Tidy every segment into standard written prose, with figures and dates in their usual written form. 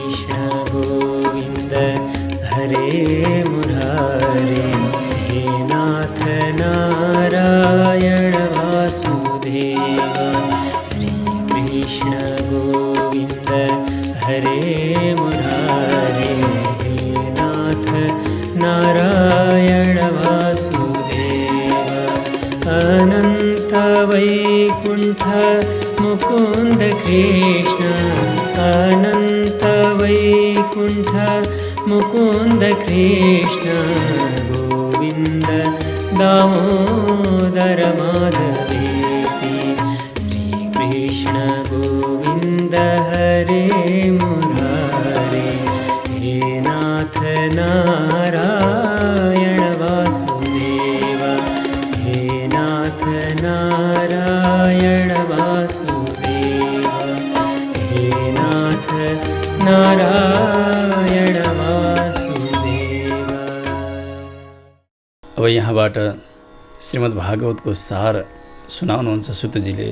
कृष्ण गोविन्द हरे मुरारे, हे नाथ नारायण वासुदेव। श्रीकृष्ण गोविन्द हरे मुरारे, हे नाथ नारायण वासुदेव। अनंत वैकुंठ मुकुंद कृष्ण, अनंत वैकुंठ मुकुंद कृष्ण गोविंद दामोदर माधवेति। श्रीकृष्ण गोविन्द हरे मुरारे, हे नाथ नारायण वासुदेव, हे नाथ नारायण वासुदेव, हे नाथ नारायण वासुदेव। अब यहाँबाट श्रीमद् भागवतको सार सुनाउनुहुन्छ सुतजीले।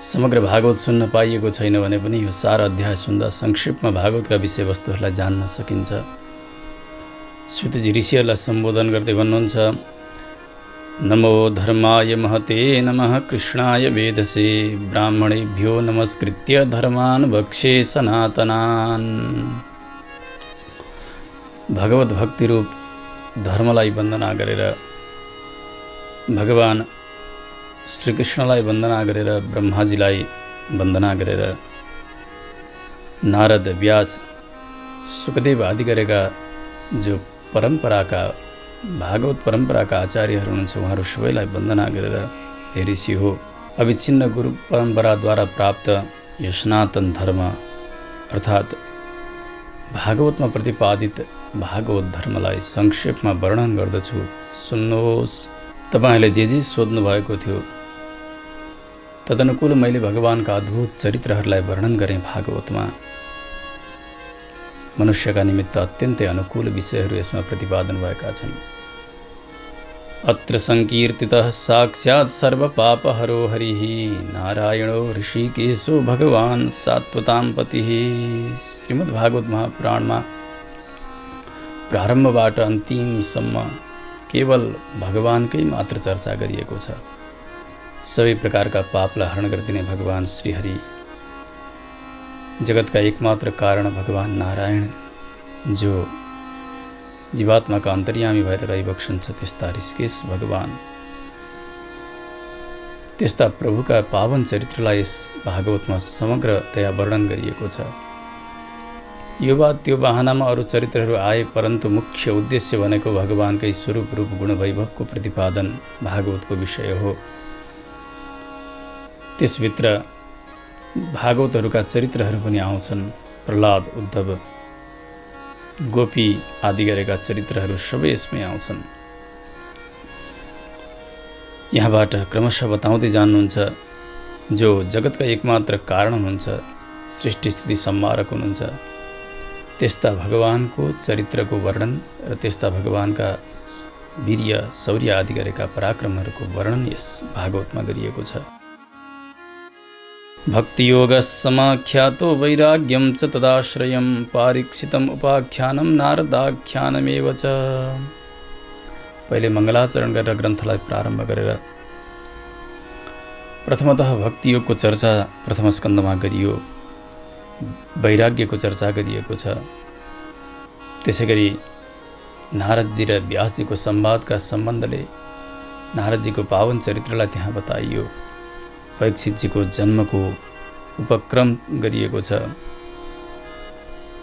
समग्र भागवत सुन्न पाइएको छैन भने पनि यो सार अध्याय सुन्दा संक्षेपमा भागवतका विषयवस्तुहरूलाई जान्न सकिन्छ। सुतजी ऋषिहरूलाई सम्बोधन गर्दै भन्नुहुन्छ, नमो धर्माय महते नमः कृष्णाय वेदसे, ब्राह्मणेभ्यो नमस्कृत्य धर्मान् वक्षे सनातनान्। भगवत भक्ति रूप धर्मलाई वन्दना गरेर, भगवान श्रीकृष्णलाई वन्दना गरेर, ब्रह्माजीलाई वन्दना गरेर, नारद व्यास सुखदेव आदि गरेका जो परम्पराका भागवत परम्पराका आचार्यहरू हुनुहुन्छ उहाँहरू सबैलाई वन्दना गरेर, हे ऋषि हो, अविच्छिन्न गुरु परम्पराद्वारा प्राप्त यो सनातन धर्म अर्थात् भागवतमा प्रतिपादित भागवत धर्मलाई संक्षेपमा वर्णन गर्दछु, सुन्नुहोस्। तपाईहरूले जे सोध्नु भएको थियो तदनुकूल मैले भगवानका अद्भुत चरित्रहरूलाई वर्णन गरेँ। भागवतमा मनुष्यका निमित्त अत्यन्तै अनुकूल विषयहरू यसमा प्रतिपादन भएका छन्। अत्र संकीर्तितः साक्षात् सर्वपापहरो हरिः, नारायणो ऋषिकेशो भगवान् सात्वतां पतिः। श्रीमद्भागवत महापुराणमा प्रारम्भबाट अन्तिमसम्म केवल भगवानकै मात्र चर्चा गरिएको छ। सबै प्रकारका पापलाई हरण गरिदिने भगवान श्रीहरि, जगतका एकमात्र कारण भगवान नारायण जो जीवात्माका अन्तर्यामी भएर रहिबक्सन्छ त्यस्ता ऋषिकेश भगवान, त्यस्ता प्रभुका पावन चरित्रलाई यस भागवतमा समग्रतया वर्णन गरिएको छ। यो बात त्यो बहानामा अरू चरित्रहरू आए, परन्तु मुख्य उद्देश्य भनेको भगवानकै स्वरूप रूप गुण वैभवको प्रतिपादन भागवतको विषय हो। त्यसभित्र भागवतहरूका चरित्रहरू पनि आउँछन्। प्रहलाद, उद्धव, गोपी आदि गरेका चरित्रहरू सबै यसमै आउँछन्। यहाँबाट क्रमशः बताउँदै जान्नुहुन्छ, जो जगतका एकमात्र कारण हुनुहुन्छ, सृष्टि स्थिति संहारक हुनुहुन्छ, त्यस्ता भगवानको चरित्रको वर्णन र त्यस्ता भगवानका वीर्य शौर्य आदि गरेका पराक्रमहरूको वर्णन यस भागवतमा गरिएको छ। भक्तियोगसमाख्यातो वैराग्यं च तदाश्रयं, पारीक्षितम् उपाख्यानं नारदाख्यानमेव च। पहिले मङ्गलाचरण गरेर ग्रन्थलाई प्रारम्भ गरेर प्रथमतः भक्तियोगको चर्चा प्रथम स्कन्धमा गरियो, वैराग्यको चर्चा गरिएको छ। त्यसैगरी नारदजी र व्यासजीको संवादका सम्बन्धले नारदजीको पावन चरित्रलाई त्यहाँ बताइयो। परीक्षितजीको जन्मको उपक्रम गरिएको छ।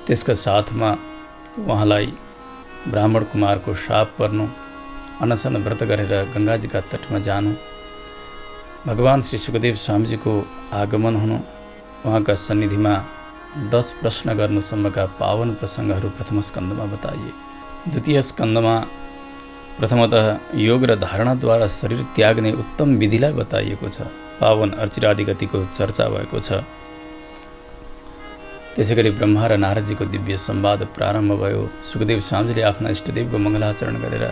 त्यसका साथमा उहाँलाई ब्राह्मण कुमारको शाप पर्नु, अनसन व्रत गरेर गङ्गाजीका तटमा जानु, भगवान श्री सुखदेव स्वामीजीको आगमन हुनु, उहाँका सन्निधिमा 10 प्रश्न गर्नुसम्मका पावन प्रसङ्गहरू प्रथम स्कन्धमा बताइए। द्वितीय स्कन्धमा प्रथमतः योग र धारणाद्वारा शरीर त्याग्ने उत्तम विधिलाई बताइएको छ। पावन अर्चिरादि गतिको चर्चा भएको छ। त्यसैगरी ब्रह्मा र नारदजीको दिव्य संवाद प्रारम्भ भयो। सुखदेव स्वामीजीले आफ्ना इष्टदेवको मङ्गलाचरण गरेर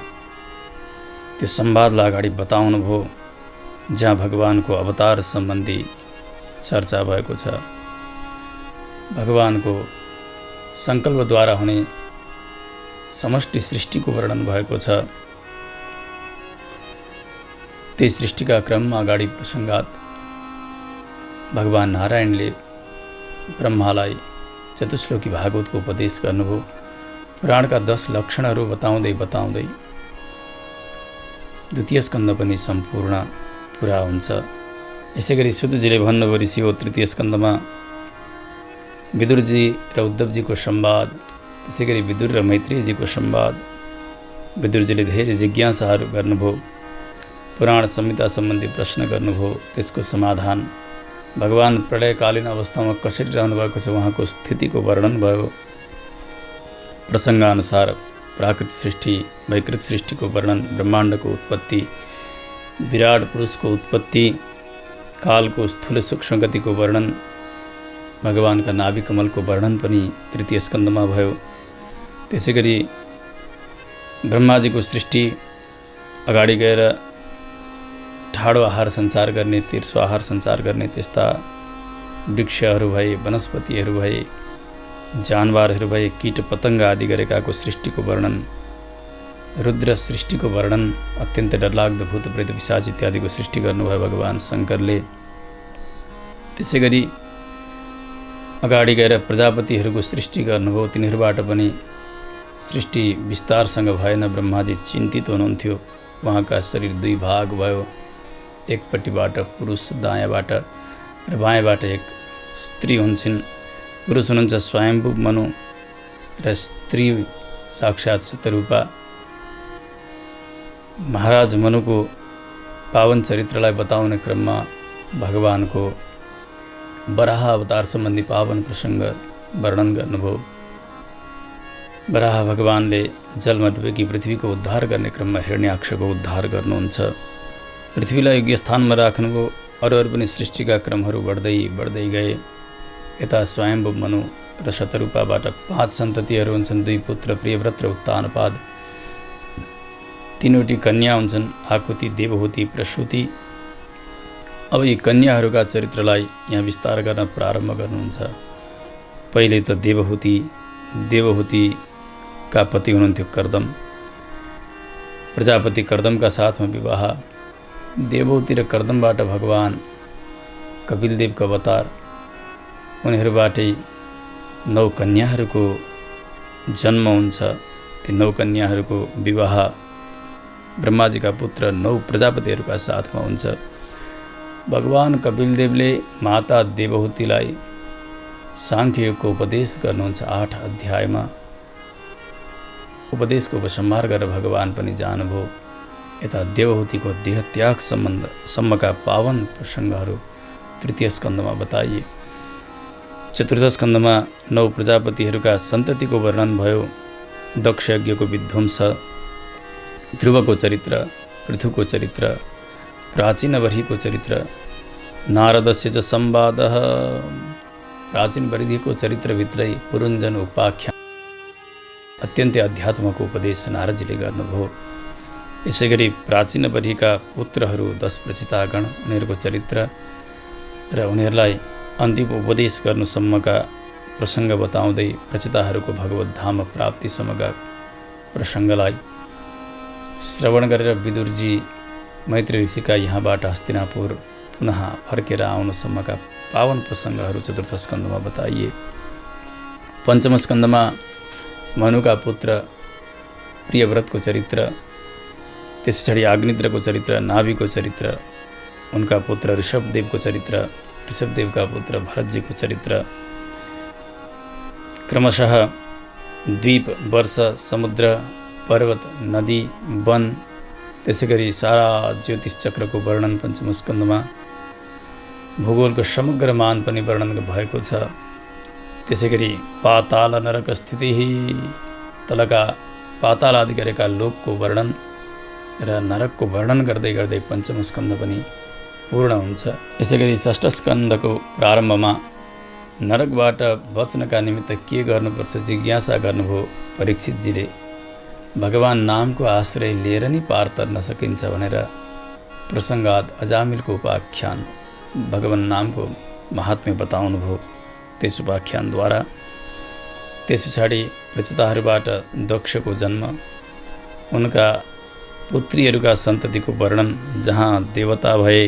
त्यो संवादलाई अगाडि बताउनु भयो, जहाँ भगवानको अवतार सम्बन्धी चर्चा भएको छ। भगवानको सङ्कल्पद्वारा हुने समष्टि सृष्टिको वर्णन भएको छ। त्यही सृष्टिका क्रममा अगाडि प्रसङ्गात भगवान नारायणले ब्रह्मालाई चतुश्लोकी भागवतको उपदेश गर्नुभयो। पुराणका 10 लक्षणहरू बताउँदै बताउँदै द्वितीय स्कन्द पनि सम्पूर्ण पुरा हुन्छ। यसैगरी सुतजीले भन्नुभयो ऋषि हो तृतीय स्कन्दमा विदुरजी र उद्धवजीको संवाद, त्यसैगरी विदुर र मैत्रेयजीको संवाद। विदुरजीले धेरै जिज्ञासाहरू गर्नुभयो, पुराण संहिता सम्बन्धी प्रश्न गर्नुभयो, त्यसको समाधान, भगवान प्रलयकालीन अवस्थामा कसरी रहनुभएको छ उहाँको स्थितिको वर्णन भयो। प्रसङ्गानुसार प्राकृत सृष्टि, वैकृत सृष्टिको वर्णन, ब्रह्माण्डको उत्पत्ति, विराट पुरुषको उत्पत्ति, कालको स्थूल सूक्ष्म गतिको वर्णन, भगवानका नाभि कमलको वर्णन पनि तृतीय स्कन्दमा भयो। त्यसैगरी ब्रह्माजीको सृष्टि, अगाडि गएर ठाडो आहार सञ्चार गर्ने, तेर्सो आहार सञ्चार गर्ने त्यस्ता वृक्षहरू भए, वनस्पतिहरू भए, जानवरहरू भए, कीट पतङ्ग आदि गरेकाको सृष्टिको वर्णन, रुद्र सृष्टिको वर्णन, अत्यन्त डरलाग्दो भूत प्रेत पिशाच इत्यादिको सृष्टि गर्नुभयो भगवान शङ्करले। त्यसैगरी अगाडि गएर प्रजापतिहरूको सृष्टि गर्नुभयो, तिनीहरूबाट पनि सृष्टि विस्तारसँग भएन। ब्रह्माजी चिन्तित हुनुहुन्थ्यो, उहाँका शरीर 2 भाग भयो, एकपट्टिबाट पुरुष दायाँबाट र बायाँबाट एक स्त्री हुन्छन्। पुरुष हुनुहुन्छ स्वयम्भू मनु र स्त्री साक्षात् शतरूपा। महाराज मनुको पावन चरित्रलाई बताउने क्रममा भगवानको वराह अवतार सम्बन्धी पावन प्रसङ्ग वर्णन गर्नुभयो। वराह भगवानले जलमा डुबेकी पृथ्वीको उद्धार गर्ने क्रममा हिरण्याक्षको उद्धार गर्नुहुन्छ। पृथ्वीलाई योग्य स्थानमा राख्नुभयो। अरू पनि सृष्टिका क्रमहरू बढ्दै बढ्दै गए। यता स्वयम्भू मनु र शतरूपाबाट 5 सन्ततिहरू हुन्छन्, 2 पुत्र प्रियव्रत र उत्तानपाद, 3वटी कन्या हुन्छन्, आकुति, देवहूति, प्रसूति। अब यी कन्याहरूका चरित्रलाई यहाँ विस्तार गर्न प्रारम्भ गर्नुहुन्छ। पहिले त देवहूतिका पति हुनुहुन्थ्यो कर्दम, प्रजापति कर्दमका साथमा विवाह। देवहूति र कर्दमबाट भगवान कपिलदेवको अवतार, उनीहरूबाटै 9 कन्याहरूको जन्म हुन्छ। ती 9 कन्याहरूको विवाह ब्रह्माजीका पुत्र 9 प्रजापतिहरूका साथमा हुन्छ। भगवान कपिलदेवले माता देवहूतिलाई साङ्ख्ययोगको उपदेश गर्नुहुन्छ। 8 अध्यायमा उपदेशको उपसंहार गरेर भगवान पनि जानुभयो। यता देवहूतिको देहत्याग सम्मका पावन प्रसङ्गहरू तृतीय स्कन्दमा बताइए। चतुर्थ स्कन्दमा 9 प्रजापतिहरूका सन्ततिको वर्णन भयो। दक्ष यज्ञको विध्वंस, ध्रुवको चरित्र, पृथुको चरित्र, प्राचीन बर्हीको चरित्र, नारदस्य च संवादः। प्राचीन बर्हीको चरित्रभित्रै पुरुञ्जन उपाख्यान, अत्यन्तै अध्यात्मको उपदेश नारदजीले गर्नुभयो। यसैगरी प्राचीन बर्हीका पुत्रहरू 10 प्रचितागण, उनीहरूको चरित्र र उनीहरूलाई अन्तिम उपदेश गर्नुसम्मका प्रसङ्ग बताउँदै प्रचिताहरूको भगवत धाम प्राप्तिसम्मका प्रसङ्गलाई श्रवण गरेर विदुरजी मैत्री ऋषिका यहाँबाट हस्तिनापुर पुनः फर्केर आउनुसम्मका पावन प्रसङ्गहरू चतुर्थ स्कन्दमा बताइए। पञ्चम स्कन्दमा मनुका पुत्र प्रियव्रतको चरित्र, त्यस पछाडि अग्निद्रको चरित्र, नाभिको चरित्र, उनका पुत्र ऋषभदेवको चरित्र, ऋषभदेवका पुत्र भरतजीको चरित्र, क्रमशः द्वीप, वर्ष, समुद्र, पर्वत, नदी, वन, त्यसैगरी सारा ज्योतिष चक्रको वर्णन पञ्चम स्कन्दमा, भूगोलको समग्र मान पनि वर्णन भएको छ। त्यसैगरी पाताल नरक स्थिति, तलका पाताल आदि गरेका लोकको वर्णन र नरकको वर्णन गर्दै गर्दै पञ्चम स्कन्द पनि पूर्ण हुन्छ। यसैगरी षष्ठ स्कन्दको प्रारम्भमा नरकबाट बच्नका निमित्त के गर्नुपर्छ जिज्ञासा गर्नुभयो परीक्षितजीले। भगवान नामको आश्रय लिएर नि पार तर्न सकिन्छ भनेर प्रसङ्गात अजामिलको उपाख्यान भगवान नामको महात्म्य बताउनुभयो। त्यस उपाख्यानद्वारा। त्यस पछाडि प्रचेताहरूबाट दक्षको जन्म, उनका पुत्रीहरूका सन्ततिको वर्णन, जहाँ देवता भए,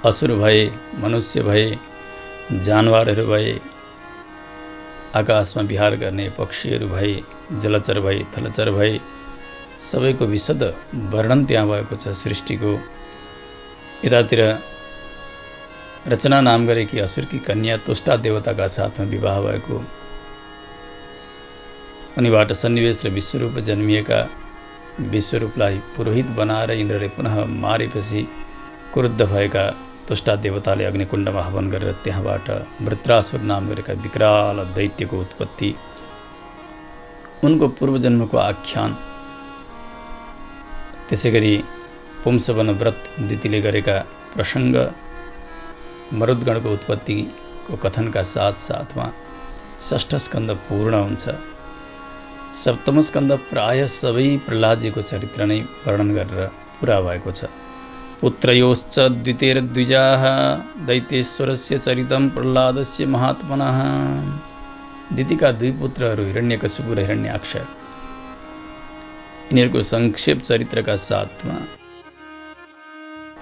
असुर भए, मनुष्य भए, जानवरहरू भए, आकाशमा विहार गर्ने पक्षीहरू भए, जलचर भए, थलचर भए, सबैको विशद वर्णन त्यहाँ भएको छ सृष्टिको। यतातिर रचना नाम गरेकी असुरकी कन्या तुष्टा देवताका साथमा विवाह भएको, उनीबाट सन्निवेश र विश्वरूप जन्मिएका विश्वरूपलाई पुरोहित बनाएर इन्द्रले पुनः मारेपछि क्रुद्ध भएका तुष्टा देवताले अग्निकुण्डमा हवन गरेर त्यहाँबाट वृत्रासुर नाम गरेका विकराल दैत्यको उत्पत्ति, उनको पूर्वजन्मको आख्यान। त्यसैगरी पुंसवन व्रत दितिले गरेका प्रसङ्ग, मरुद्गणको उत्पत्तिको कथनका साथसाथमा षष्ठ स्कन्द पूर्ण हुन्छ। सप्तम स्कन्द प्राय सबै प्रह्लादजीको चरित्र नै वर्णन गरेर पुरा भएको छ। पुत्रयोश्च द्वितीयर्द्विजाः दैत्येश्वरस्य चरितं प्रह्लादस्य महात्मनः। दितिका दुई पुत्रहरू हिरण्यकशिपु र हिरण्याक्ष, यिनीहरूको संक्षेप चरित्रका साथमा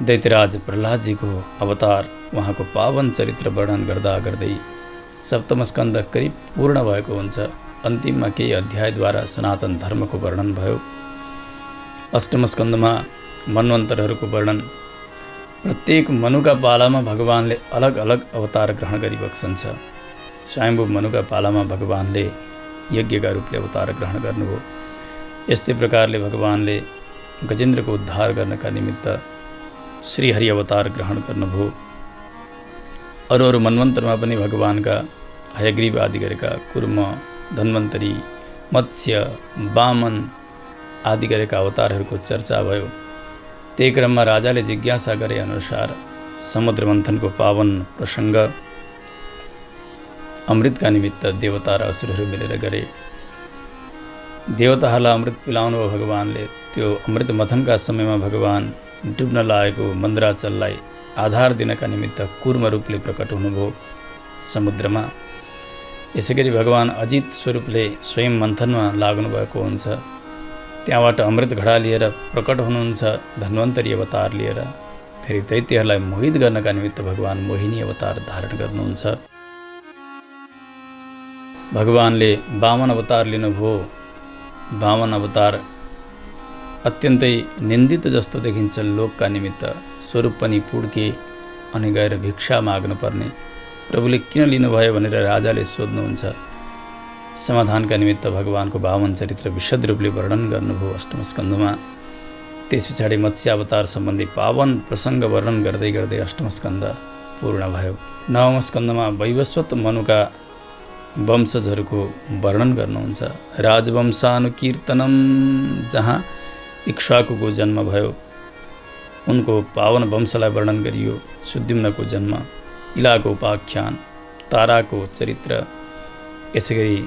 दैत्यराज प्रह्लादजीको अवतार, उहाँको पावन चरित्र वर्णन गर्दा गर्दै सप्तम स्कन्द करिब पूर्ण भएको हुन्छ। अन्तिममा केही अध्यायद्वारा सनातन धर्मको वर्णन भयो। अष्टम स्कन्दमा मन्वन्तरहरूको वर्णन, प्रत्येक मनुका पालामा भगवानले अलग अलग अवतार ग्रहण गरिबक्सन्छ। स्वयम्भू मनुका पालामा भगवानले यज्ञका रूपले अवतार ग्रहण गर्नुभयो। यस्तै प्रकारले भगवानले गजेन्द्रको उद्धार गर्नका निमित्त श्रीहरि अवतार ग्रहण गर्नुभयो। अरू अरू मन्वन्तरमा पनि भगवानका हयग्रीव आदि गरेका कुर्म, धन्वन्तरी, मत्स्य, वामन आदि गरेका अवतारहरूको चर्चा भयो। त्यही क्रममा राजाले जिज्ञासा गरे अनुसार समुद्र मन्थनको पावन प्रसङ्ग अमृतका निमित्त देवता र असुरहरू मिलेर गरे। देवताहरूलाई अमृत पिलाउनु भयो भगवानले। त्यो अमृत मथनका समयमा भगवान डुब्न लागेको मन्द्राचललाई आधार दिनका निमित्त कुर्म रूपले प्रकट हुनुभयो समुद्रमा। यसैगरी भगवान अजित स्वरूपले स्वयं मन्थनमा लाग्नु भएको हुन्छ। त्यहाँबाट अमृत घडा लिएर प्रकट हुनुहुन्छ धन्वन्तरी अवतार लिएर। फेरि दैत्यहरूलाई मोहित गर्नका निमित्त भगवान मोहिनी अवतार धारण गर्नुहुन्छ। भगवानले वामन अवतार लिनुभयो। वामन अवतार अत्यन्तै निन्दित जस्तो देखिन्छ लोकका निमित्त। स्वरूप पनि पुड्के अनि गएर भिक्षा माग्नु पर्ने। प्रभुले किन लिनुभयो भनेर राजाले सोध्नुहुन्छ। समाधानका निमित्त भगवानको वामन चरित्र विशद रूपले वर्णन गर्नुभयो अष्टम स्कन्धमा। त्यस पछाडि मत्स्यावतार सम्बन्धी पावन प्रसङ्ग वर्णन गर्दै गर्दै अष्टम स्कन्ध पूर्ण भयो। नवम स्कन्धमा वैवस्वत मनुका वंशजहरूको वर्णन गर्नुहुन्छ। राजवंशानुकीर्तनम, जहाँ इक्ष्वाकुको जन्म भयो, उनको पावन वंशलाई वर्णन गरियो। सुद्युम्नको जन्म, इलाको उपाख्यान, ताराको चरित्र, यसैगरी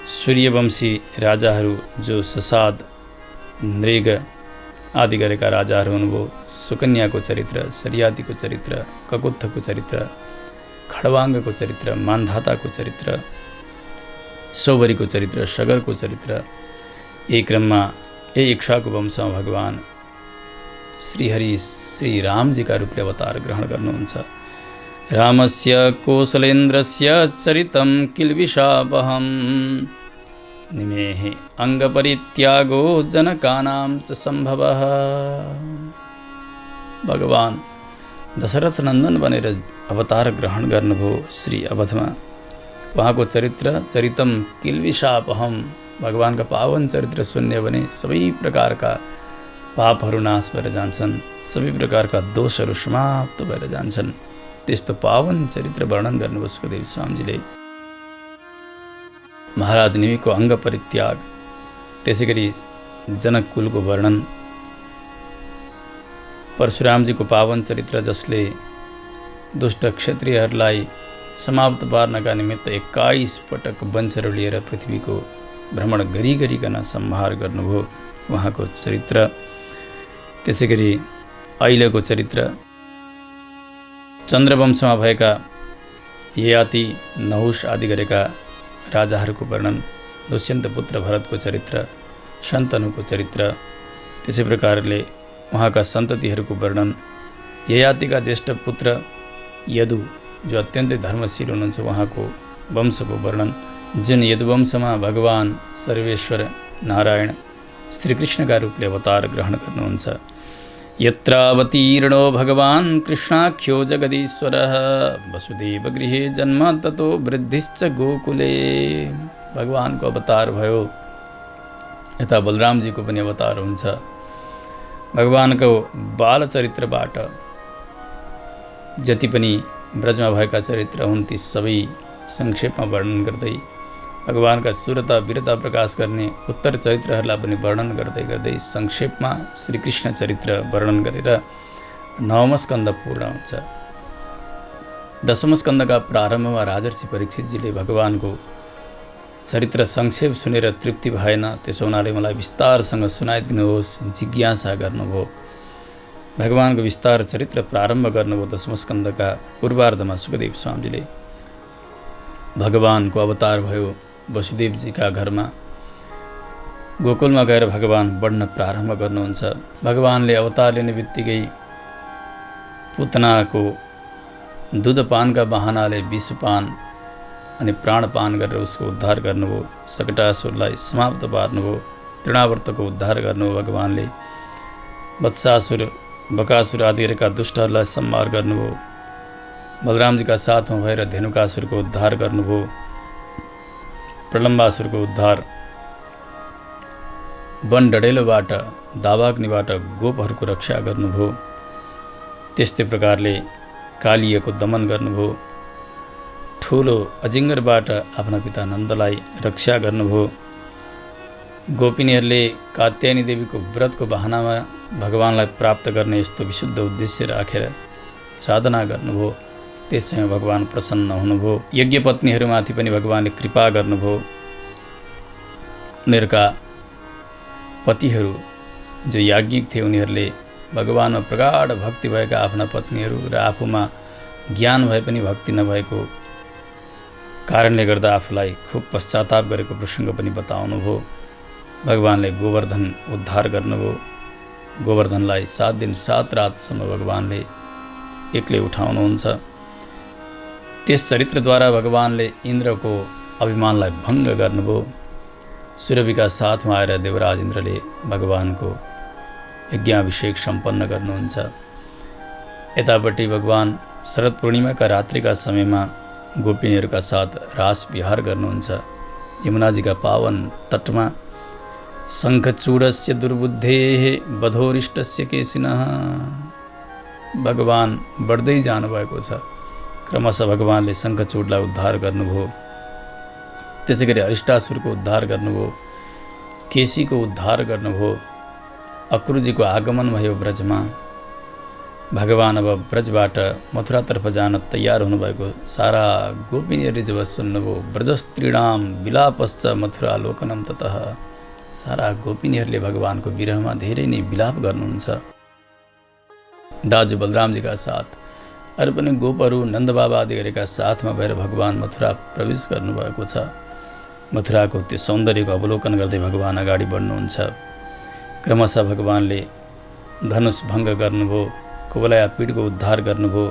सूर्यवंशी राजाहरू जो ससाद, नृग आदि गरेका राजाहरू हुनुभयो। सुकन्याको चरित्र, सरियातीको चरित्र, ककुत्थको चरित्र, खडवाङ्गको चरित्र, मान्धाताको चरित्र, सौवरीको चरित्र, सगरको चरित्र। यही क्रममा यही इक्ष्वाकु वंशमा भगवान श्रीहरि श्री रामजीका रूपले अवतार ग्रहण गर्नुहुन्छ। रामस्य कौसलेन्द्रस्य चरितं किल्बिषापहं निमेहि अङ्गपरित्यागो जनकानां च सम्भवः। भगवान दशरथ नन्दन बनेर अवतार ग्रहण गर्नुभयो श्री अवधमा। उहाँको चरितम किल्बिषापहं, भगवानका पावन चरित्र सुन्ने भने सबै प्रकारका पापहरू नाश भएर जान्छन्, सबै प्रकारका दोषहरू समाप्त भएर जान्छन्। त्यस्तो पावन चरित्र वर्णन गर्नुभयो सुखदेव स्वामीजीले। महाराज निमिको अङ्ग परित्याग, त्यसैगरी जनककुलको वर्णन, परशुरामजीको पावन चरित्र जसले दुष्ट क्षत्रियहरूलाई समाप्त पार्नका निमित्त 21 पटक वंशहरू लिएर पृथ्वीको भ्रमण गरिकन संहार गर्नुभयो, उहाँको चरित्र। त्यसैगरी अहिलेको चरित्र, चन्द्रवंशमा भएका ययाति, नहुष आदि गरेका राजाहरूको वर्णन, दुष्यन्त पुत्र भरतको चरित्र, शन्तनुको चरित्र, त्यसै प्रकारले उहाँका सन्ततिहरूको वर्णन, ययातिका ज्येष्ठ पुत्र यदु जो अत्यन्तै धर्मशील हुनुहुन्छ उहाँको वंशको वर्णन, जुन यदुवंशमा भगवान सर्वेश्वर नारायण श्रीकृष्णका रूपले अवतार ग्रहण गर्नुहुन्छ। यत्रावतीर्णो भगवान् कृष्णाख्यो जगदीश्वरः वसुदेव गृहे जन्म ततो वृद्धिश्च गोकुले। भगवानको अवतार भयो, यता बलरामजीको पनि अवतार हुन्छ। भगवानको बाल चरित्रबाट जति पनि ब्रजमा भएका चरित्र हुन् ती सबै संक्षेपमा वर्णन गर्दै भगवानका सुरता वीरता प्रकाश गर्ने उत्तर चरित्रहरूलाई पनि वर्णन गर्दै गर्दै संक्षेपमा श्रीकृष्ण चरित्र वर्णन गरेर 9औं स्कन्द पूर्ण हुन्छ। 10औं स्कन्दका प्रारम्भमा राजर्षि परीक्षितजीले भगवानको चरित्र संक्षेप सुनेर तृप्ति भएन, त्यसो हुनाले मलाई विस्तारसँग सुनाइदिनुहोस् जिज्ञासा गर्नुभयो। भगवानको विस्तार चरित्र प्रारम्भ गर्नुभयो। 10औं स्कन्दका पूर्वार्धमा सुखदेव स्वामीजीले भगवानको अवतार भयो वसुदेवजीका घरमा, गोकुलमा गएर भगवान बढ्न प्रारम्भ गर्नुहुन्छ। भगवानले अवतार लिने बित्तिकै पुतनाको दुधपानका बहानाले विषपान अनि प्राणपान गरेर उसको उद्धार गर्नुभयो। सकटासुरलाई समाप्त पार्नुभयो। तृणावर्तको उद्धार गर्नुभयो भगवानले। वत्सासुर, बकासुर आदि गरेका दुष्टहरूलाई संहार गर्नुभयो। बलरामजीका साथमा भएर धेनुकासुरको उद्धार गर्नुभयो। प्रलम्बासुरको उद्धार, वन डडेलोबाट दावाग्निबाट गोपहरूको रक्षा गर्नुभयो। त्यस्तै प्रकारले कालियको दमन गर्नुभयो। ठुलो अजिङ्गरबाट आफ्ना पिता नन्दलाई रक्षा गर्नुभयो। गोपिनीहरूले कात्यायनी देवीको व्रतको बहानामा भगवानलाई प्राप्त गर्ने यस्तो विशुद्ध उद्देश्य राखेर साधना गर्नुभयो। त्यसैमा भगवान प्रसन्न हुनुभयो। यज्ञपत्नीहरूमाथि पनि भगवानले कृपा गर्नुभयो। उनीहरूका पतिहरू जो याज्ञिक थिए उनीहरूले भगवानमा प्रगाढ भक्ति भएका आफ्ना पत्नीहरू र आफूमा ज्ञान भए पनि भक्ति नभएको कारणले गर्दा आफूलाई खुब पश्चाताप गरेको प्रसङ्ग पनि बताउनुभयो। भगवानले गोवर्धन उद्धार गर्नुभयो। गोवर्धनलाई 7 दिन 7 रातसम्म भगवानले एक्लै उठाउनुहुन्छ। त्यस चरित्रद्वारा भगवानले इन्द्रको अभिमानलाई भङ्ग गर्नुभयो। सुरभिका साथमा आएर देवराज इन्द्रले भगवानको यज्ञाभिषेक सम्पन्न गर्नुहुन्छ। यतापट्टि भगवान शरद पूर्णिमाका रात्रिका समयमा गोपिनीहरूका साथ रास विहार गर्नुहुन्छ। यमुनाजीका पावन तटमा शङ्खचूडस्य दुर्बुद्धेः बधोरिष्टस्य केशिनः भगवान बढ्दै जानुभएको छ। क्रमशः भगवानले शङ्खचूडलाई उद्धार गर्नुभयो। त्यसै गरी अरिष्टासुरको उद्धार गर्नुभयो। केसीको उद्धार गर्नुभयो। अक्रुजीको आगमन भयो ब्रजमा। भगवान अब ब्रजबाट मथुरातर्फ जान तयार हुनुभएको सारा गोपिनीहरूले जब सुन्नुभयो, ब्रजस्त्रीणाम विलापश्च मथुरालोकनम ततः, सारा गोपिनीहरूले भगवानको विरहमा धेरै नै विलाप गर्नुहुन्छ। दाजु बलरामजीका साथ अरू पनि गोपहरू नन्दबाबा आदि गरेका साथमा भएर भगवान मथुरा प्रवेश गर्नुभएको छ। मथुराको त्यो सौन्दर्यको अवलोकन गर्दै भगवान अगाडि बढ्नुहुन्छ। क्रमशः भगवानले धनुष भङ्ग गर्नुभयो। कुवलया पीडको उद्धार गर्नुभयो।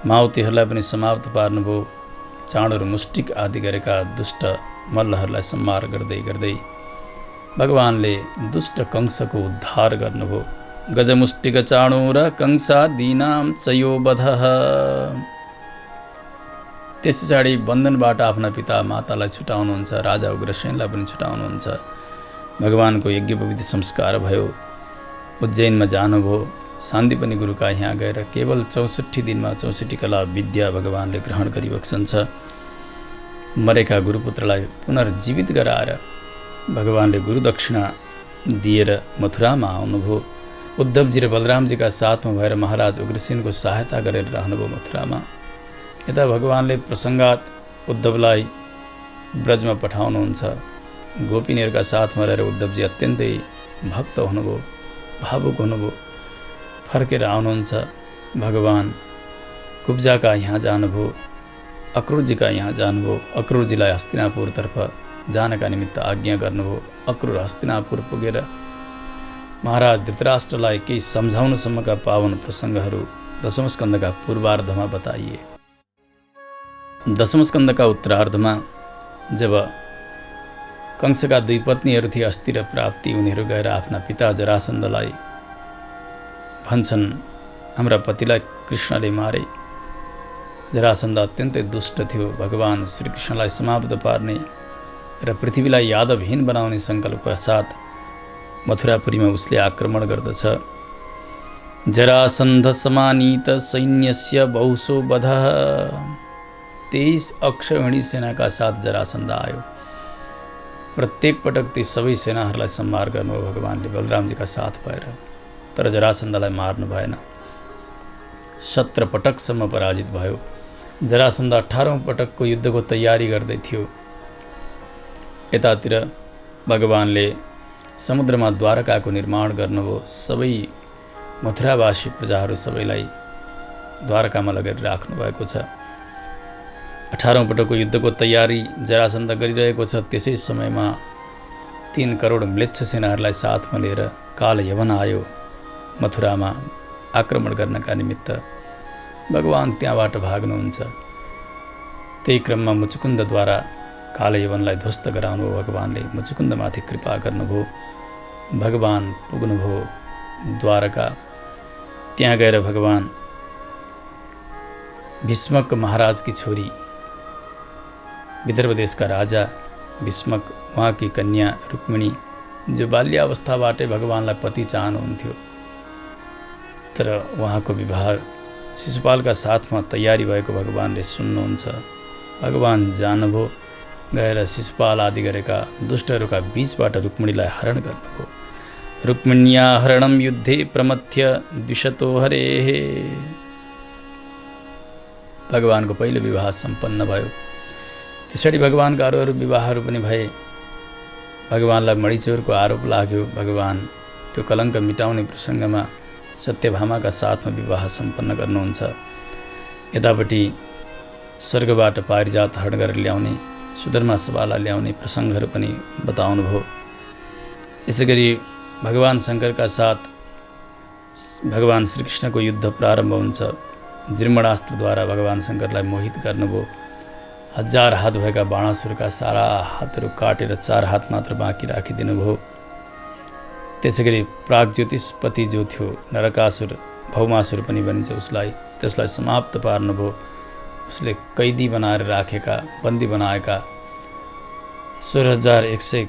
माउतीहरूलाई पनि समाप्त पार्नुभयो। चाँडोर मुष्टिक आदि गरेका दुष्ट मल्लहरूलाई संहार गर्दै गर्दै भगवानले दुष्ट कंसको उद्धार गर्नुभयो। गजमुष्टिक चाणूर कंसादीनां चयो वधः। त्यस पछाडि बन्धनबाट आफ्ना पिता मातालाई छुटाउनुहुन्छ। राजा उग्रसेनलाई पनि छुटाउनुहुन्छ। भगवानको यज्ञोपवीत संस्कार भयो। उज्जैनमा जानुभयो। शान्तिपनि गुरुका यहाँ गएर केवल 64 दिनमा 64 कला विद्या भगवानले ग्रहण गरिबक्सन्छ। मरेका गुरुपुत्रलाई पुनर्जीवित गराएर भगवानले गुरुदक्षिणा दिएर मथुरामा आउनुभयो। उद्धवजी र बलरामजीका साथमा भएर महाराज उग्रसेनको सहायता गरेर रहनुभयो मथुरामा। यता भगवानले प्रसङ्गात उद्धवलाई ब्रजमा पठाउनुहुन्छ। गोपिनीहरूका साथमा रहेर उद्धवजी अत्यन्तै भक्त हुनुभयो, भावुक हुनुभयो। फर्केर आउनुहुन्छ। भगवान कुब्जाका यहाँ जानुभयो। अक्रूरजीका यहाँ जानुभयो। अक्रूरजीलाई हस्तिनापुरतर्फ जानका निमित्त आज्ञा गर्नुभयो। अक्रूर हस्तिनापुर पुगेर महाराज धृतराष्ट्रलाई केही सम्झाउनसम्मका पावन प्रसङ्गहरू दशम स्कन्धका पूर्वार्धमा बताइए। दशम स्कन्धका उत्तरार्धमा जब कंसका दुई पत्नीहरू थिए अस्ति र प्राप्ति, उनीहरू गएर आफ्ना पिता जरासन्धलाई भन्छन्, हाम्रा पतिलाई कृष्णले मारे। जरासन्ध अत्यन्तै दुष्ट थियो। भगवान श्रीकृष्णलाई समाप्त पार्ने र पृथ्वीलाई यादवहीन बनाउने सङ्कल्पका साथ मथुरापुरीमा उसले आक्रमण गर्दछ। जरासन्ध समानीत सैन्यस्य बहुसो वधः। 23 अक्षौहिणी सेनाका साथ जरासन्ध आयो। प्रत्येक पटक ती सबै सेनाहरूलाई संहार गर्नुभयो भगवानले बलरामजीका साथ भएर, तर जरासन्धलाई मार्नु भएन। 17 पटकसम्म पराजित भयो। जरासन्ध 18औं पटकको युद्धको तयारी गर्दै थियो। यतातिर भगवानले समुद्रमा द्वारकाको निर्माण गर्नुभयो। सबै मथुरावासी प्रजाहरू सबैलाई द्वारकामा लगेर राख्नु भएको छ। 18औं पटकको युद्धको तयारी जरासन्ध गरिरहेको छ। त्यसै समयमा 3 करोड म्लेच्छ सेनाहरूलाई साथमा लिएर काल यवन आयो मथुरामा आक्रमण गर्नका निमित्त। भगवान त्यहाँबाट भाग्नुहुन्छ। त्यही क्रममा मुचुकुन्दद्वारा कालयवनलाई ध्वस्त गराउनुभयो भगवानले। मुचुकुन्दमाथि कृपा गर्नुभयो। भगवान पुग्नुभयो द्वारका। त्यहाँ गएर भगवान भीष्मक महाराजकी छोरी, विदर्भ देशका राजा भीष्मक, उहाँकी कन्या रुक्मिणी, जो बाल्यावस्थाबाटै भगवानलाई पति चाहनुहुन्थ्यो, तर उहाँको विवाह शिशुपालका साथमा तयारी भएको भगवानले सुन्नुहुन्छ। भगवान जानुभयो, गएर शिशुपाल आदि गरेका दुष्टहरूका बीचबाट रुक्मिणीलाई हरण गर्नुभयो। रुक्मिण्या हरणम युद्धे प्रमथ्य द्विशतो हरेः। भगवानको पहिलो विवाह सम्पन्न भयो। त्यसरी भगवानका अरू विवाहहरू पनि भए। भगवानलाई मणिचोरको आरोप लाग्यो। भगवान त्यो कलङ्क मिटाउने प्रसङ्गमा सत्यभामाका साथमा विवाह सम्पन्न गर्नुहुन्छ। यतापट्टि स्वर्गबाट पारिजात हरण गरेर ल्याउने, सुधर्मा सभालाई ल्याउने प्रसङ्गहरू पनि बताउनुभयो। यसै गरी भगवान शङ्करका साथ भगवान श्रीकृष्णको युद्ध प्रारम्भ हुन्छ। जीर्मणास्त्रद्वारा भगवान शङ्करलाई मोहित गर्नुभयो। 1000 हात भएका बाणासुरका सारा हातहरू काटेर 4 हात मात्र बाँकी राखिदिनुभयो। त्यसै गरी प्रागज्योतिषपति जो थियो नरकासुर, भौमासुर पनि भनिन्छ उसलाई, त्यसलाई समाप्त पार्नुभयो। उसले कैदी बनाएर राखेका, बन्दी बनाएका 16100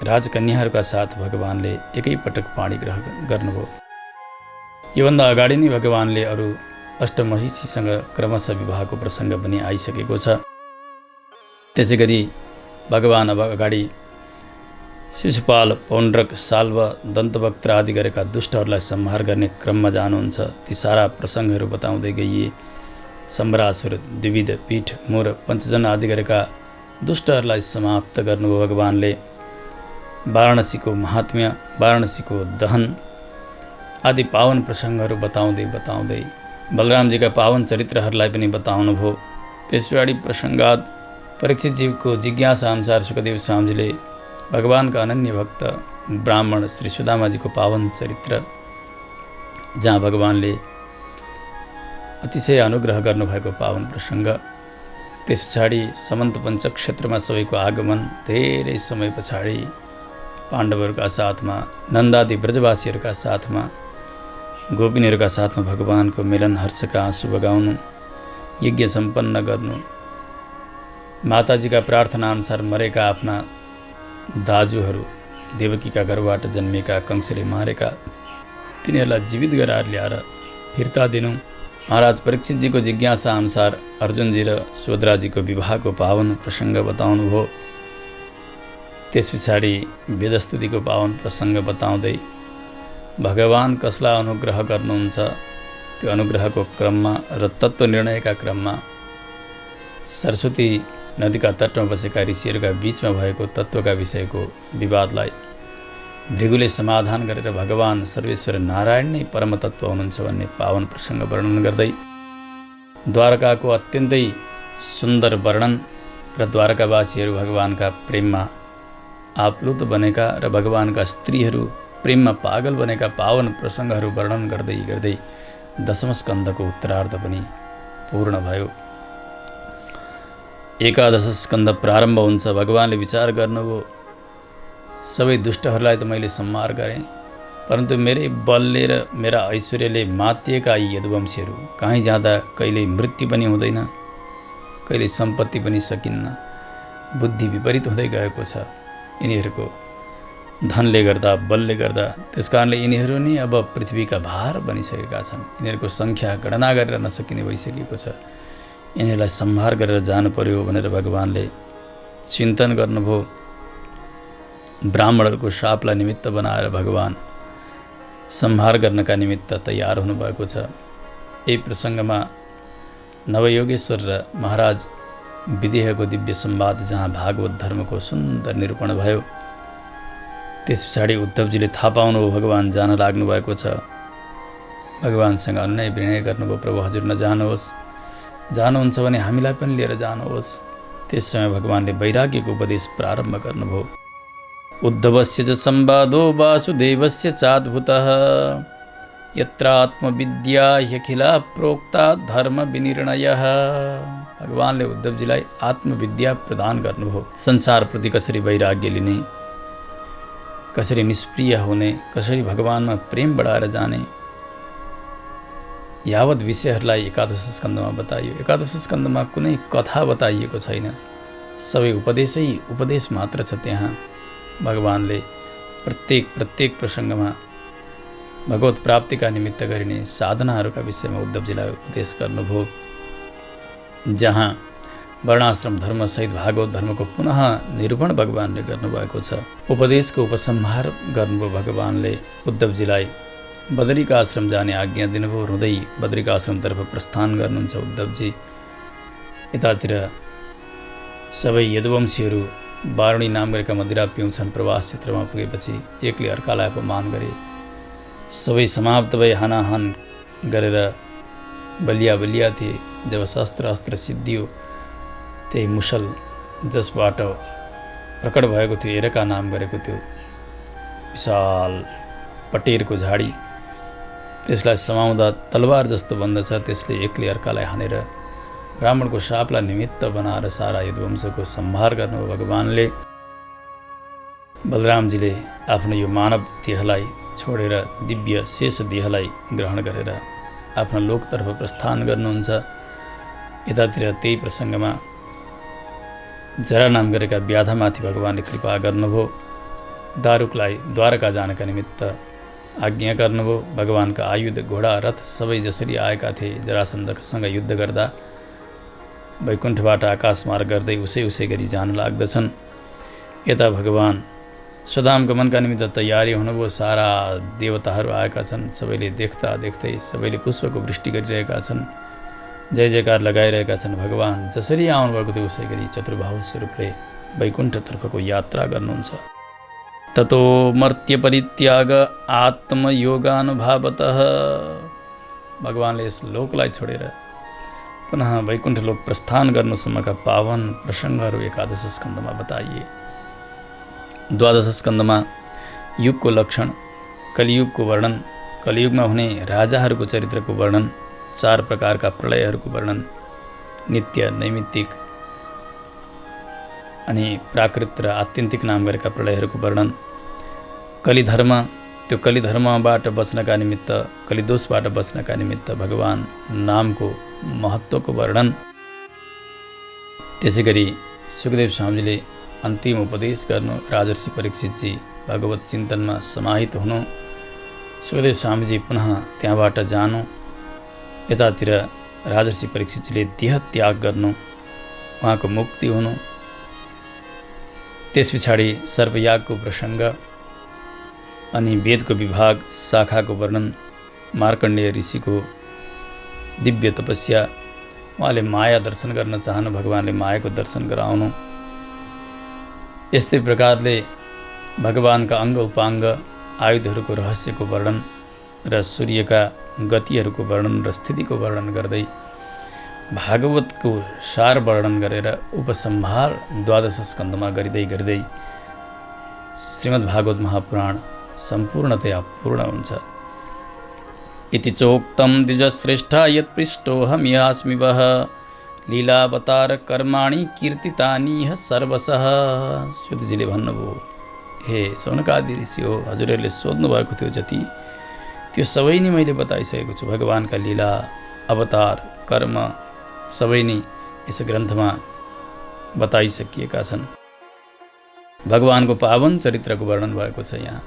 राजकन्याहरूका साथ भगवानले एकैपटक पाणी ग्रहण गर्नुभयो। योभन्दा अगाडि नै भगवानले अरू अष्टमहिषीसँग क्रमशः विवाहको प्रसङ्ग पनि आइसकेको छ। त्यसै गरी भगवान अब अगाडि शिशुपाल, पौण्ड्रक, साल्व, दन्तवक्त्र आदि गरेका दुष्टहरूलाई संहार गर्ने क्रममा जानुहुन्छ। ती सारा प्रसङ्गहरू बताउँदै गइए। सम्भरासुर, द्विविध, पीठ, मोर, पञ्चजन आदि गरेका दुष्टहरूलाई समाप्त गर्नुभयो भगवानले। वाराणसीको महात्म्य, वाराणसीको दहन आदि पावन प्रसङ्गहरू बताउँदै बलरामजीका पावन चरित्रहरूलाई पनि बताउनुभयो। त्यसपछि प्रसङ्गात परीक्षितजीको जिज्ञासा अनुसार सुखदेव स्वामीजीले भगवानका अनन्य भक्त ब्राह्मण श्री सुदामाजीको पावन चरित्र, जहाँ भगवानले अतिशय अनुग्रह गर्नुभएको पावन प्रसङ्ग, त्यस पछाडि समन्त पञ्चक्षेत्रमा सबैको आगमन, धेरै समय पछाडि पाण्डवहरूका साथमा, नन्दादि ब्रजवासीहरूका साथमा, गोपिनीहरूका साथमा भगवानको मिलन, हर्षका आँसु बगाउनु, यज्ञ सम्पन्न गर्नु, माताजीका प्रार्थना अनुसार मरेका आफ्ना दाजुहरू, देवकीका गर्भबाट जन्मिएका कंसले मारेका तिनीहरूलाई जीवित गराएर ल्याएर फिर्ता दिनु, महाराज परीक्षितजीको जिज्ञासा अनुसार अर्जुनजी र सुभद्राजीको विवाहको पावन प्रसङ्ग बताउनुभयो। त्यस पछाडि वेदस्तुतिको पावन प्रसङ्ग बताउँदै भगवान कसलाई अनुग्रह गर्नुहुन्छ त्यो अनुग्रहको क्रममा र तत्त्व निर्णयका क्रममा सरस्वती नदीका तटमा बसेका ऋषिहरूका बीचमा भएको तत्त्वका विषयको विवादलाई भृगुले समाधान गरेर भगवान सर्वेश्वर नारायण नै परमतत्त्व हुनुहुन्छ भन्ने पावन प्रसङ्ग वर्णन गर्दै द्वारकाको अत्यन्तै सुन्दर वर्णन र द्वारकावासीहरू भगवानका प्रेममा आप्लुत बनेका र भगवानका स्त्रीहरू प्रेममा पागल बनेका पावन प्रसङ्गहरू वर्णन गर्दै गर्दै दशम स्कन्धको उत्तरार्ध पनि पूर्ण भयो। एकादश स्कन्ध प्रारम्भ हुन्छ। भगवानले विचार गर्नुभयो, सबै दुष्टहरूलाई त मैले संहार गरेँ, परन्तु मेरै बलले र मेरा ऐश्वर्यले मातिएका यी यदुवंशीहरू कहीँ जाँदा कहिले मृत्यु पनि हुँदैन, कहिले सम्पत्ति पनि सकिन्न, बुद्धि विपरीत हुँदै गएको छ यिनीहरूको धनले गर्दा, बलले गर्दा। त्यसकारणले यिनीहरू नै अब पृथ्वीका भार बनिसकेका छन्। यिनीहरूको सङ्ख्या गणना गरेर नसकिने भइसकेको छ। यिनीहरूलाई संहार गरेर जानु पर्यो भनेर भगवानले चिन्तन गर्नुभयो। ब्राह्मणहरूको शापलाई निमित्त बनाएर भगवान संहार गर्नका निमित्त तयार हुनुभएको छ। यही प्रसङ्गमा नवयोगेश्वर र महाराज विदेहको दिव्य संवाद जहाँ भागवत धर्मको सुन्दर निरूपण भयो, त्यस पछाडि उद्धवजीले थाहा पाउनुभयो भगवान जान लाग्नु भएको छ। भगवानसँग अनुनय विनय गर्नुभयो, प्रभु हजुर नजानुहोस्, जानुहुन्छ भने हामीलाई पनि लिएर जानुहोस्। त्यस समय भगवानले वैराग्यको उपदेश प्रारम्भ गर्नुभयो। उद्धवस्य च संवादो वासुदेवस्य चाद्भुतः यत्र आत्मविद्या ह्यखिला प्रोक्ता धर्म विनिर्णयः। भगवानले उद्धवजीलाई आत्मविद्या प्रदान गर्नुभयो। संसारप्रति कसरी वैराग्य लिने, कसरी निष्प्रिय हुने, कसरी भगवानमा प्रेम बढाएर जाने, यावत विषयहरूलाई एकादश स्कन्धमा बताइयो। एकादश स्कन्धमा कुनै कथा बताइएको छैन, सबै उपदेशै उपदेश मात्र छ। त्यहाँ भगवानले प्रत्येक प्रसङ्गमा भगवत प्राप्तिका निमित्त गरिने साधनाहरूका विषयमा उद्धवजीलाई उपदेश गर्नुभयो। जहाँ वर्णाश्रम धर्मसहित भागवत धर्मको पुनः निरूपण भगवानले गर्नुभएको छ। उपदेशको उपसंहार गर्नुभयो भगवानले। उद्धवजीलाई बदरीका आश्रम जाने आज्ञा दिनुभयो। रुँदै बदरीका आश्रमतर्फ प्रस्थान गर्नुहुन्छ उद्धवजी। यतातिर सबै यदुवंशीहरू वारुणी नाम गरेका मदिरा पिउँछन्। प्रवास क्षेत्रमा पुगेपछि एकले अर्कालाई अपमान गरे। सबै समाप्त भए, हानाहान गरेर बलिया थिए। जब शस्त्र अस्त्र सिद्धियो, त्यही मुसल जसबाट प्रकट भएको थियो, एरका नाम गरेको त्यो विशाल पटेरको झाडी, त्यसलाई समाउँदा तलवार जस्तो बन्दछ। त्यसले एकले अर्कालाई हानेर ब्राह्मणको शापलाई निमित्त बनाएर सारा यदुवंशको संहार गर्नुभयो भगवानले। बलरामजीले आफ्नो यो मानव देहलाई छोडेर दिव्य शेष देहलाई ग्रहण गरेर आफ्नो लोकतर्फ प्रस्थान गर्नुहुन्छ। यतातिर त्यही प्रसङ्गमा जरा नाम गरेका व्याधमाथि भगवानले कृपा गर्नुभयो। दारुकलाई द्वारका जानका निमित्त आज्ञा गर्नुभयो। भगवानका आयुध, घोडा, रथ सबै जसरी आएका थिए, जरासन्धसँग युद्ध गर्दा वैकुण्ठबाट आकाश मार्ग गर्दै उसै गरी जान लाग्दछन्। यता भगवान स्वधाम गमनका निमित्त तयारी हुनुभयो। सारा देवताहरू आएका छन्। सबैले देख्दै सबैले पुष्पको वृष्टि गरिरहेका छन्, जय जयकार लगाइरहेका छन्। भगवान जसरी आउनुभएको थियो उसै गरी चतुर्बाहु स्वरूपले वैकुण्ठतर्फको यात्रा गर्नुहुन्छ। ततो मर्त्य परित्याग आत्मयोगानुभावतः। भगवानले यस लोकलाई छोडेर पुनः वैकुण्ठ लोक प्रस्थान गर्नुसम्मका पावन प्रसङ्गहरू एकादश स्कन्धमा बताइए। द्वादश स्कन्धमा युगको लक्षण, कलियुगको वर्णन, कलियुगमा हुने राजाहरूको चरित्रको वर्णन, 4 प्रकारका प्रलयहरूको वर्णन, नित्य, नैमित्तिक अनि प्राकृत र आत्यन्तिक नाम गरेका प्रलयहरूको वर्णन, कलिधर्म, त्यो कलिधर्मबाट बच्नका निमित्त, कलिदोषबाट बच्नका निमित्त भगवान नामको महत्त्वको वर्णन। त्यसै गरी सुखदेव स्वामीले अन्तिम उपदेश गर्नु, राजर्षि परीक्षितजी भगवत चिन्तनमा समाहित हुनु, सुखदेव स्वामीजी पुनः त्यहाँबाट जानु, यतातिर राजर्षि परीक्षितजीले देह त्याग गर्नु, उहाँको मुक्ति हुनु। त्यस पछाडि सर्पयागको प्रसङ्ग अनि वेदको विभाग शाखाको वर्णन, मार्कण्डेय ऋषिको दिव्य तपस्या, उहाँले माया दर्शन गर्न चाहनु, भगवानले मायाको दर्शन गराउनु। यस्तै प्रकारले भगवानका अङ्ग उपाङ्ग आयुधहरूको रहस्यको वर्णन र सूर्यका गतिहरूको वर्णन र स्थितिको वर्णन गर्दै भागवतको सार वर्णन गरेर उपसंहार 12 स्कन्धमा गरिँदै गरिँदै श्रीमद् भागवत महापुराण सम्पूर्णतया पूर्ण हुन्छ। इति चोक्तम द्विजश्रेष्ठा यत्पृष्टोऽहं यास्मि वः लीलावतार कर्माणि कीर्तितानि सर्वशः। सुतजीले भन्नुभयो, हे सौनकादि ऋषि हो, हजुरहरूले सोध्नु भएको थियो जति त्यो सबै नै मैले बताइसकेको छु। भगवानका लीला, अवतार, कर्म सबै नै यस ग्रन्थमा बताइसकिएका छन्। भगवानको पावन चरित्रको वर्णन भएको छ। यहाँ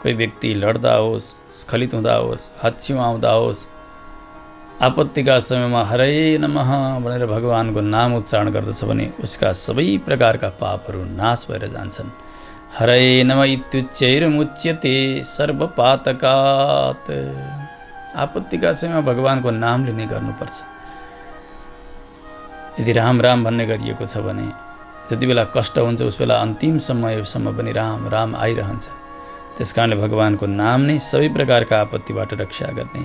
कोही व्यक्ति लड्दा होस्, स्खलित हुँदा होस्, हाच्छिउँ आउँदा होस्, आपत्तिका समयमा हरे नमः भनेर भगवानको नाम उच्चारण गर्दछ भने उसका सबै प्रकारका पापहरू नाश भएर जान्छन्। हरे नमः इत्युच्चैर्मुच्यते सर्वपातकात्। आपत्तिका समयमा भगवानको नाम लिने गर्नुपर्छ। यदि राम राम भन्ने गरिएको छ भने जति बेला कष्ट हुन्छ उस बेला अन्तिम समयसम्म पनि राम राम आइरहन्छ। त्यसकारणले भगवानको नाम नै सबै प्रकारका आपत्तिबाट रक्षा गर्ने।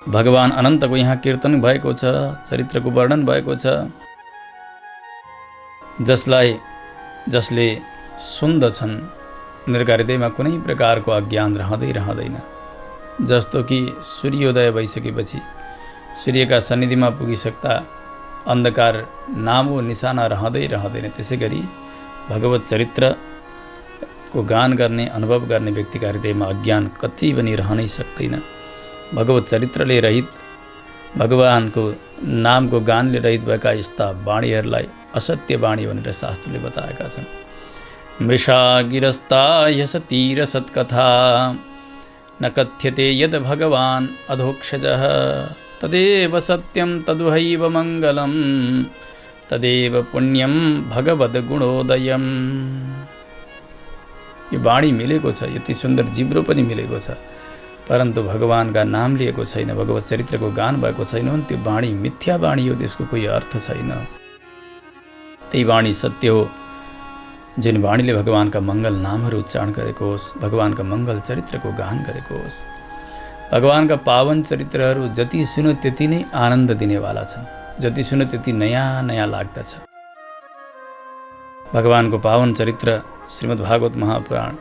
भगवान अनन्तको यहाँ कीर्तन भएको छ, चरित्रको वर्णन भएको छ। जसले सुन्दछन् उनीहरूका हृदयमा कुनै प्रकारको अज्ञान रहँदैन। जस्तो कि सूर्योदय भइसकेपछि सूर्यका सन्निधिमा पुगिसक्दा अन्धकार नामो निशाना रहँदैन। त्यसै गरी भगवत चरित्रको गान गर्ने, अनुभव गर्ने व्यक्तिका हृदयमा अज्ञान कति पनि रहनै सक्दैन। भगवत चरित्रले रहित, भगवानको नामको गानले रहित भएका यस्ता वाणीहरूलाई असत्य वाणी भनेर शास्त्रले बताएका छन्। मृषा गिरस्ता यसतीर सत्कथा न कथ्यते यद भगवान् अधोक्षजः तदेव सत्यं तदुहैव मङ्गलं तदेव पुण्यं भगवद् गुणोदयम्। यो वाणी मिलेको छ, यति सुन्दर जिब्रो पनि मिलेको छ, परन्तु भगवानका नाम लिएको छैन, भगवत चरित्रको गान भएको छैन भने त्यो वाणी मिथ्या वाणी हो, त्यसको कोही अर्थ छैन। त्यही वाणी सत्य हो जुन वाणीले भगवानका मङ्गल नामहरू उच्चारण गरेको होस्, भगवानका मङ्गल चरित्रको गान गरेको होस्। भगवानका पावन चरित्रहरू जति सुनो त्यति नै आनन्द दिनेवाला छन्, जति सुनो त्यति नयाँ नयाँ लाग्दछ। भगवानको पावन चरित्र श्रीमद् भागवत महापुराण,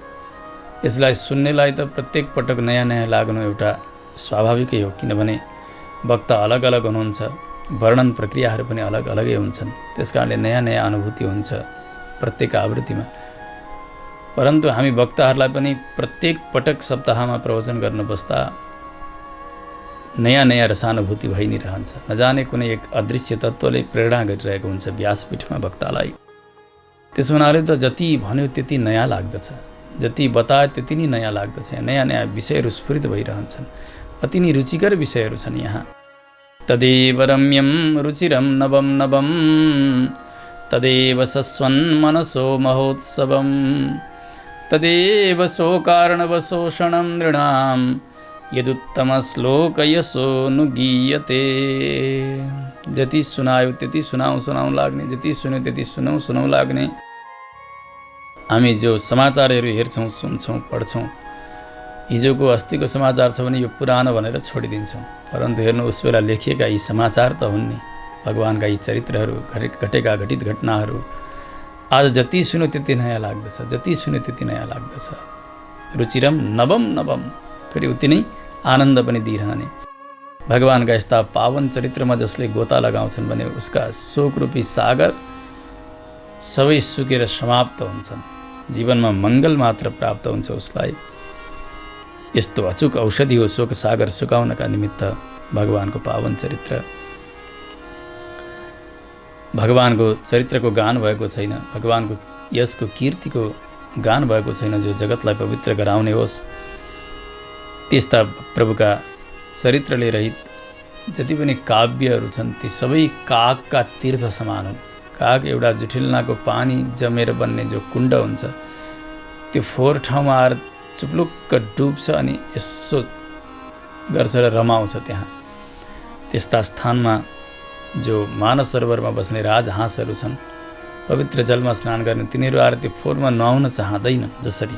यसलाई सुन्नेलाई त प्रत्येक पटक नयाँ नयाँ लाग्नु एउटा स्वाभाविकै हो, किनभने वक्ता अलग अलग हुनुहुन्छ, वर्णन प्रक्रियाहरू पनि अलग अलगै हुन्छन्। त्यसकारणले नयाँ नयाँ अनुभूति हुन्छ प्रत्येक आवृत्तिमा। परन्तु हामी वक्ताहरूलाई पनि प्रत्येक पटक सप्ताहमा प्रवचन गर्न बस्दा नयाँ नयाँ रसानुभूति भइ नै रहन्छ। नजाने कुनै एक अदृश्य तत्त्वले प्रेरणा गरिरहेको हुन्छ व्यासपीठमा वक्तालाई। त्यसो हुनाले त जति भन्यो त्यति नयाँ लाग्दछ, जति बताए त्यति नै नयाँ लाग्दछ। नयाँ नयाँ विषयहरू स्फुरित भइरहन्छन्, अति नै रुचिकर विषयहरू छन् यहाँ। तदेव रम्यं रुचिरं नवं नवं तदेव सस्वन् मनसो महोत्सवं तदेव शोकार्णवशोषणं नृणां यदुत्तमश्लोकयशो नुगीयते। जति सुनायो त्यति सुनाउँ लाग्ने, जति सुन्यो त्यति सुनौ लाग्ने। हामी जो समाचारहरू हेर्छौँ, सुन्छौँ, पढ्छौँ, हिजोको अस्तिको समाचार छ भने यो पुरानो भनेर छोडिदिन्छौँ। परन्तु हेर्नु, उस बेला लेखिएका यी समाचार त हुन् नि, भगवानका यी चरित्रहरू, घटेका घटित घटनाहरू। आज जति सुन्यो त्यति नयाँ लाग्दछ, जति सुन्यो त्यति नयाँ लाग्दछ। रुचिरम नवम नवम, फेरि उति नै आनन्द पनि दिइरहने। भगवानका यस्ता पावन चरित्रमा जसले गोता लगाउँछन् भने उसका शोकरूपी सागर सबै सुकेर समाप्त हुन्छन्, जीवनमा मङ्गल मात्र प्राप्त हुन्छ उसलाई। यस्तो अचुक औषधि हो शोक सागर सुकाउनका निमित्त भगवानको पावन चरित्र। भगवानको चरित्रको गान भएको छैन, भगवानको यसको कीर्तिको गान भएको छैन जो जगतलाई पवित्र गराउने होस्। त्यस्ता प्रभुका चरित्रले रहित जति पनि काव्यहरू छन् ती सबै कागका तीर्थ समान हुन्। काग एउटा जुठिल्नाको पानी जमेर बन्ने जो कुण्ड हुन्छ, त्यो फोहोर ठाउँमा आएर चुप्लुक्क डुब्छ अनि यसो गर्छ र रमाउँछ त्यहाँ। त्यस्ता स्थानमा जो मानस सरोवरमा बस्ने राजहाँसहरू छन्, पवित्र जलमा स्नान गर्ने, तिनीहरू आएर त्यो फोहोरमा नुहाउन चाहँदैनन्। जसरी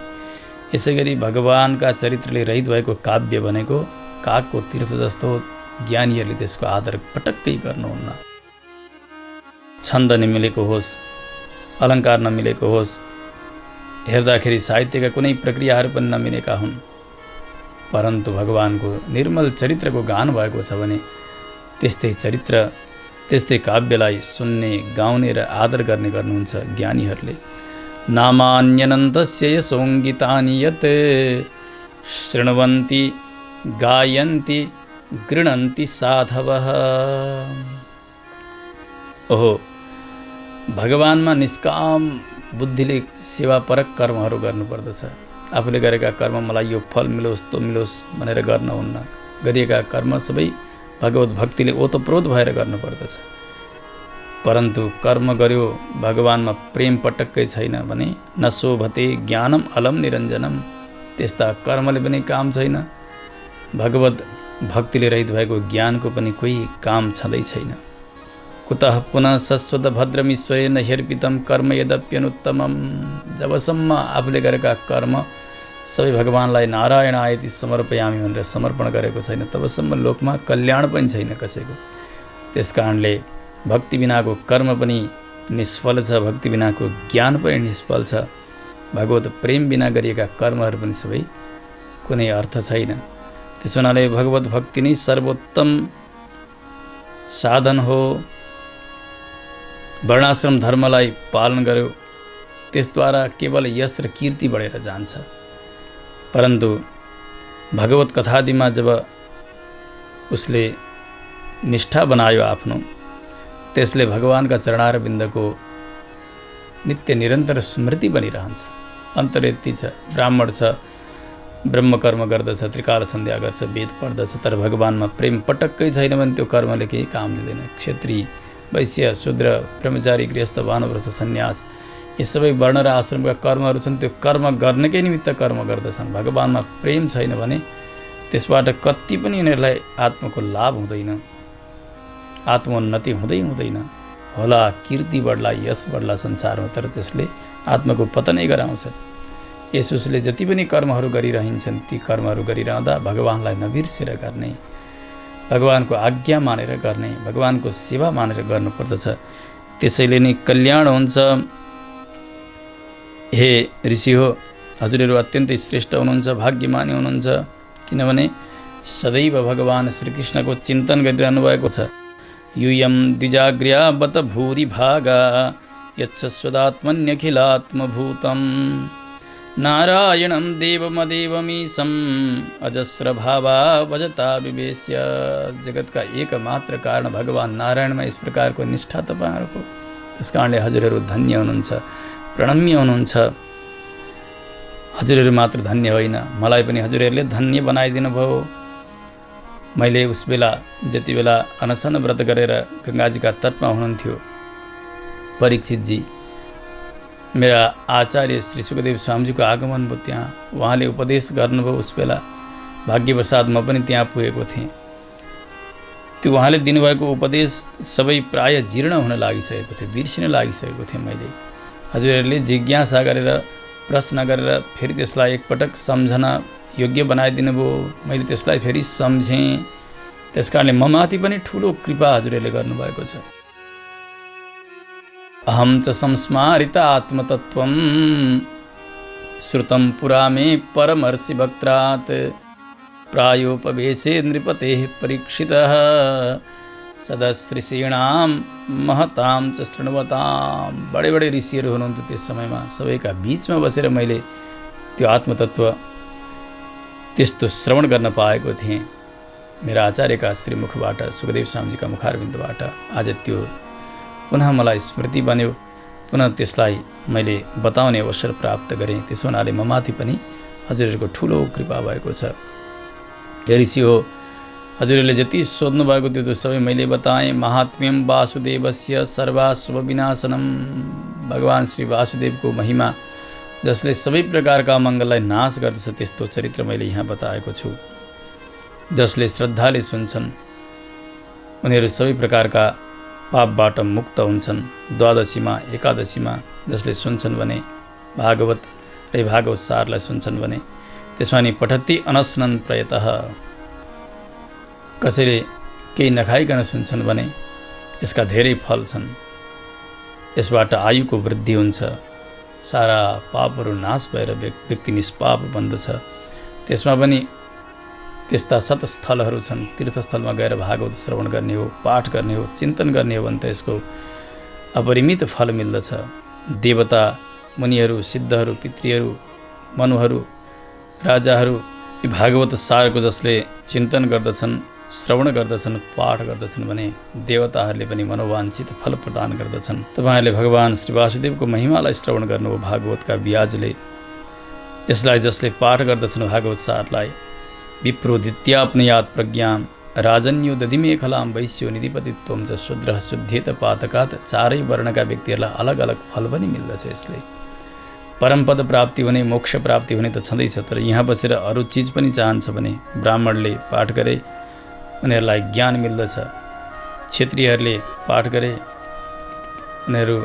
यसै गरी भगवानका चरित्रले रहित भएको काव्य भनेको कागको तीर्थ जस्तो हो। ज्ञानीहरूले त्यसको आदर पटक्कै गर्नुहुन्न। छन्द नमिलेको होस्, अलङ्कार नमिलेको होस्, हेर्दाखेरि साहित्यका कुनै प्रक्रियाहरू पनि नमिलेका हुन्, परन्तु भगवानको निर्मल चरित्रको गान भएको छ भने त्यस्तै चरित्र त्यस्तै काव्यलाई सुन्ने, गाउने र आदर गर्ने गर्नुहुन्छ ज्ञानीहरूले। नामान्यनन्तस्य यशोङ्गितानि यत् शृण्वन्ति गायन्ति गृह्णन्ति साधवः। ओहो, भगवानमा निष्काम बुद्धिले सेवापरक कर्महरू गर्नुपर्दछ। आफूले गरेका कर्म मलाई यो फल मिलोस् तो मिलोस् भनेर गर्न हुन्न। गरिएका कर्म सबै भगवत भक्तिले ओतप्रोत भएर गर्नुपर्दछ। परन्तु कर्म गर्यो भगवानमा प्रेम पटक्कै छैन भने न शोभते ज्ञानम अलम निरञ्जनम, त्यस्ता कर्मले पनि काम छैन। भगवत भक्तिले रहित भएको ज्ञानको पनि कोही काम छँदै छैन। कुतः पुनः शश्वत भद्रमीश्वरेण ह्यर्पितम कर्म यद्यप्यनुत्तमम्। जबसम्म आफूले गरेका कर्म सबै भगवानलाई नारायणायति समर्पयामी भनेर समर्पण गरेको छैन तबसम्म लोकमा कल्याण पनि छैन कसैको। त्यसकारणले भक्ति बिनाको कर्म पनि निष्फल छ, भक्ति बिनाको ज्ञान पनि निष्फल छ। भगवत प्रेम बिना गरिएका कर्महरू पनि सबै कुनै अर्थ छैन। त्यसो हुनाले भगवत भक्ति नै सर्वोत्तम साधन हो। वर्णाश्रम धर्मलाई पालन गर्यो त्यसद्वारा केवल यश र कीर्ति बढेर जान्छ। परन्तु भगवत कथादिमा जब उसले निष्ठा बनायो आफ्नो, त्यसले भगवानका चरणारविन्दको नित्य निरन्तर स्मृति बनिरहन्छ। अन्तर्यति छ, ब्राह्मण छ, ब्रह्मकर्म गर्दछ, त्रिकाल सन्ध्या गर्छ, वेद पढ्दछ, तर भगवानमा प्रेम पटक्कै छैन भने त्यो कर्मले केही काम दिँदैन। क्षेत्री, वैश्य, शूद्र, ब्रह्मचारी, गृहस्थ, वानप्रस्थ, सन्यास यी सबै वर्ण र आश्रमका कर्महरू छन्। त्यो कर्म गर्नकै निमित्त कर्म गर्दछन्। भगवानमा प्रेम छैन भने त्यसबाट कति पनि उनीहरूलाई आत्मको लाभ हुँदैन, आत्मोन्नति हुँदैन। होला कीर्ति बढ्ला, यश बढ्ला संसारमा, तर त्यसले आत्माको पतनै गराउँछ। यसुसले जति पनि कर्महरू गरिरहन्छन् ती कर्महरू गरिरहँदा भगवानलाई नबिर्सेर गर्ने, भगवानको आज्ञा मानेर गर्ने, भगवानको सेवा मानेर गर्नुपर्दछ। त्यसैले नै कल्याण हुन्छ। हे ऋषि हो, हजुरहरू अत्यन्तै श्रेष्ठ हुनुहुन्छ, भाग्यमानी हुनुहुन्छ, किनभने सदैव भगवान श्रीकृष्णको चिन्तन गरिरहनु भएको छ। यूयं द्विजाग्र्या बत भूरि भागा यच्छस्वदात्मन्यखिलात्मभूतं नारायणं देवमदेवमीशं अजस्र भावा भजता विवेश्य। जगतका एकमात्र कारण भगवान नारायणमा यस प्रकारको निष्ठा तपाईँहरूको। त्यस कारणले हजुरहरू धन्य हुनुहुन्छ, प्रणम्य हुनुहुन्छ। हजुरहरू मात्र धन्य होइन, मलाई पनि हजुरहरूले धन्य बनाइदिनु भयो। मैले उस बेला जति बेला अनसन व्रत गरेर गङ्गाजीका तटमा हुनुहुन्थ्यो, परीक्षितजी मेरा आचार्य श्री सुखदेव स्वामीजीको आगमन भयो त्यहाँ। उहाँले उपदेश गर्नुभयो। उस बेला भाग्यवसाद म पनि त्यहाँ पुगेको थिएँ। त्यो उहाँले दिनुभएको उपदेश सबै प्राय जीर्ण हुन लागिसकेको थियो, बिर्सिन लागिसकेको थिएँ मैले। हजुरहरूले जिज्ञासा गरेर प्रश्न गरेर फेरि त्यसलाई एकपटक सम्झना योग्य बनाइदिनु भयो। मैले त्यसलाई फेरि सम्झेँ। त्यसकारणले म माथि पनि ठुलो कृपा हजुरहरूले गर्नुभएको छ। अहं च संस्मारित आत्मतत्त्वं श्रुतं पुरा मे परमर्षि वक्त्रात् प्रायोपवेशे नृपतेः परीक्षितः सदस्ऋषीणां महतां च शृण्वतां। बडे बडे ऋषिहरू हुनुहुन्थ्यो त्यस समयमा, सबैका बिचमा बसेर मैले त्यो आत्मतत्त्व त्यस्तो श्रवण गर्न पाएको थिएँ। मेरा आचार्यका श्रीमुखबाट, सुखदेव स्वामीजीका मुखारविन्दबाट आज त्यो पुनः मलाई स्मृति बन्यो, पुनः त्यसलाई मैले बताउने अवसर प्राप्त गरेँ। त्यसो हुनाले म माथि पनि हजुरहरूको ठुलो कृपा भएको छ। हे ऋषि हो, हजुरहरूले जति सोध्नु भएको त्यो सबै मैले बताएँ। महात्म्यम वासुदेवस्य सर्वाशुभ विनाशनम। भगवान श्री वासुदेवको महिमा जसले सबै प्रकारका मङ्गललाई नाश गर्दछ त्यस्तो चरित्र मैले यहाँ बताएको छु। जसले श्रद्धाले सुन्छन् उनीहरू सबै प्रकारका पापबाट मुक्त हुन्छन्। द्वादशीमा, एकादशीमा जसले सुन्छन् भने, भागवत र भागवत सारलाई सुन्छन् भने त्यसमा नि पठति अनशनन् प्रयतः। कसैले केही नखाइकन सुन्छन् भने यसका धेरै फल छन्। यसबाट आयुको वृद्धि हुन्छ, सारा पापहरू नाश भएर व्यक्ति निष्पाप बन्दछ। त्यसमा पनि त्यस्ता सतस्थलहरू छन्, तीर्थस्थलमा गएर भागवत श्रवण गर्ने हो, पाठ गर्ने हो, चिन्तन गर्ने हो भने त यसको अपरिमित फल मिल्दछ। देवता, मुनिहरू, सिद्धहरू, पितृहरू, मनुहरू, राजाहरू यी भागवत सारको जसले चिन्तन गर्दछन्, श्रवण गर्दछन्, पाठ गर्दछन् भने देवताहरूले पनि मनोवाञ्छित फल प्रदान गर्दछन्। तपाईँहरूले भगवान श्री वासुदेवको महिमालाई श्रवण गर्नुभयो भागवतका ब्याजले। यसलाई जसले पाठ गर्दछन् भागवत सारलाई, विप्रोदित्याप्नुयात् प्रज्ञां राजन्यो दधिमे खलाम वैश्यो निधिपतित्वम च शूद्रः शुद्धेत पातकात्। चारै वर्णका व्यक्तिहरूलाई अलग अलग फल पनि मिल्दछ। यसले परमपद प्राप्ति हुने, मोक्ष प्राप्ति हुने त छँदैछ, तर यहाँ बसेर अरू चिज पनि चाहन्छ भने ब्राह्मणले पाठ गरे उनीहरूलाई ज्ञान मिल्दछ। क्षत्रियहरूले पाठ गरे उनीहरू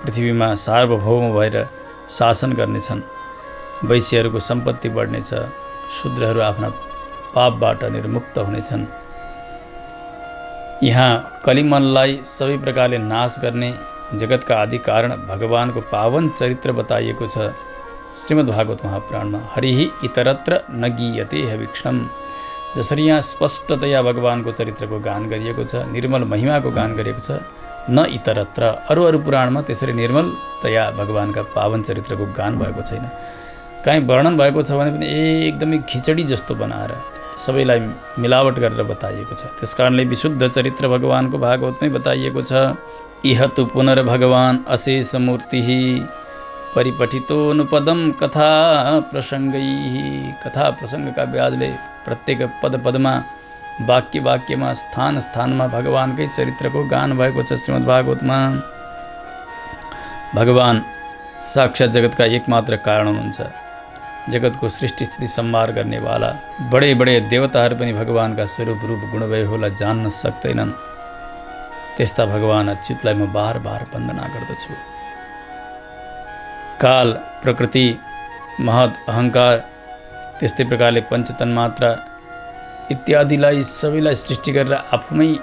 पृथ्वीमा सार्वभौम भएर शासन गर्नेछन्। वैश्यहरूको सम्पत्ति बढ्नेछ, शूद्रहरू आफ्ना पापबाट निर्मुक्त हुनेछन्। यहाँ कलिमललाई सबै प्रकारले नाश गर्ने जगतका आदि कारण भगवानको पावन चरित्र बताइएको छ श्रीमद् भागवत महापुराणमा। हरिहि इतरत्र न गीयते हविक्षणम। जसरी यहाँ स्पष्टतया भगवानको चरित्रको गान गरिएको छ, निर्मल महिमाको गान गरिएको छ, न इतरत्र अरू पुराणमा त्यसरी निर्मलतया भगवानका पावन चरित्रको गान भएको छैन। कहीँ वर्णन भएको छ भने पनि एकदमै खिचडी जस्तो बनाएर सबैलाई मिलावट गरेर बताइएको छ। त्यसकारणले विशुद्ध चरित्र भगवानको भागवतमै बताइएको छ। इह तु पुनर्भगवान् अशेष मूर्तिः परिपठितोनुपदम कथा प्रसङ्गैः। कथा प्रसङ्गका ब्याजले प्रत्येक पदमा वाक्यमा स्थानमा भगवानकै चरित्रको गान भएको छ। श्रीमद् भागवतमा भगवान साक्षात् जगतका एकमात्र कारण हुनुहुन्छ। जगतको सृष्टि स्थिति संहार गर्नेवाला बडे देवताहरू पनि भगवानका स्वरूप रूप गुणवैभवलाई जान्न सक्दैनन्। त्यस्ता भगवान अच्युतलाई म बार वन्दना गर्दछु। काल, प्रकृति, महत, अहङ्कार, त्यस्तै प्रकारले पञ्चतन्मात्रा इत्यादिलाई सबैलाई सृष्टि गरेर आफूमै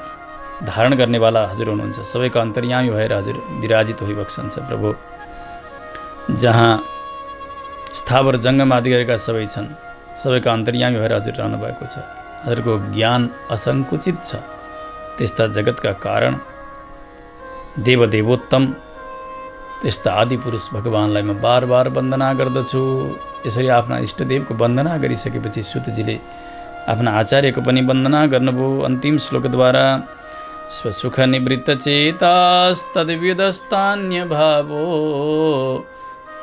धारण गर्नेवाला हजुर हुनुहुन्छ। सबैका अन्तर्यामी भएर हजुर विराजित भइबस्नुहुन्छ प्रभु। जहाँ स्थावर जङ्गम आदि गरेका सबै छन्, सबैका अन्तर्यामी भएर हजुर रहनुभएको छ। हजुरको ज्ञान असङ्कुचित छ। त्यस्ता जगतका कारण देवदेवोत्तम त्यस्ता आदिपुरुष भगवानलाई म बार वन्दना गर्दछु। यसरी आफ्ना इष्टदेवको वन्दना गरिसकेपछि सुतजीले आफ्ना आचार्यको पनि वन्दना गर्नुभयो अन्तिम श्लोकद्वारा। स्वसुख निवृत्त चेतास्तद्विदस्तान्य भावो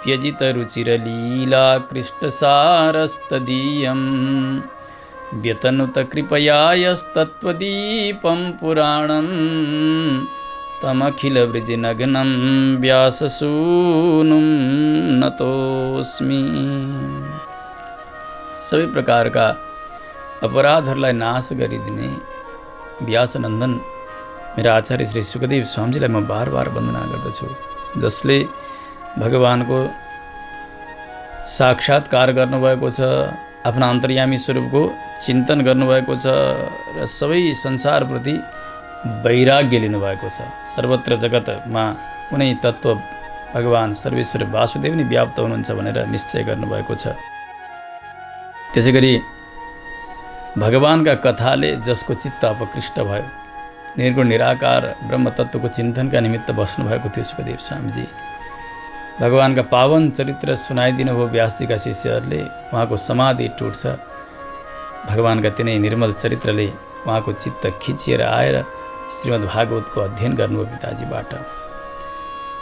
व्यजित रुचिरलीला कृष्टसारस्तदीयं व्यतनुत कृपया यस्तत्त्वदीपं पुराणं तमखिल वृजिनग्नं व्याससूनुं नतोस्मि। सबै प्रकारका अपराधहरूलाई नाश गरिदिने व्यासनन्दन मेरा आचार्य श्री सुखदेव स्वामीजीलाई म बार वन्दना गर्दछु। जसले भगवानको साक्षात्कार गर्नुभएको छ, आफ्ना अन्तर्यामी स्वरूपको चिन्तन गर्नुभएको छ र सबै संसारप्रति वैराग्य लिनुभएको छ। सर्वत्र जगतमा कुनै तत्त्व भगवान सर्वेश्वर वासुदेव नै व्याप्त हुनुहुन्छ भनेर निश्चय गर्नुभएको छ। त्यसै गरी भगवानका कथाले जसको चित्त अपकृष्ट भयो, निर्गुण निराकार ब्रह्म तत्त्वको चिन्तनका निमित्त बस्नुभएको थियो सुखदेव स्वामीजी। भगवानका पावन चरित्र सुनाइदिनु भयो व्यासजीका शिष्यहरूले। उहाँको समाधि टुट्छ। भगवानका तिनै निर्मल चरित्रले उहाँको चित्त खिचिएर आएर श्रीमद् भागवतको अध्ययन गर्नुभयो पिताजीबाट।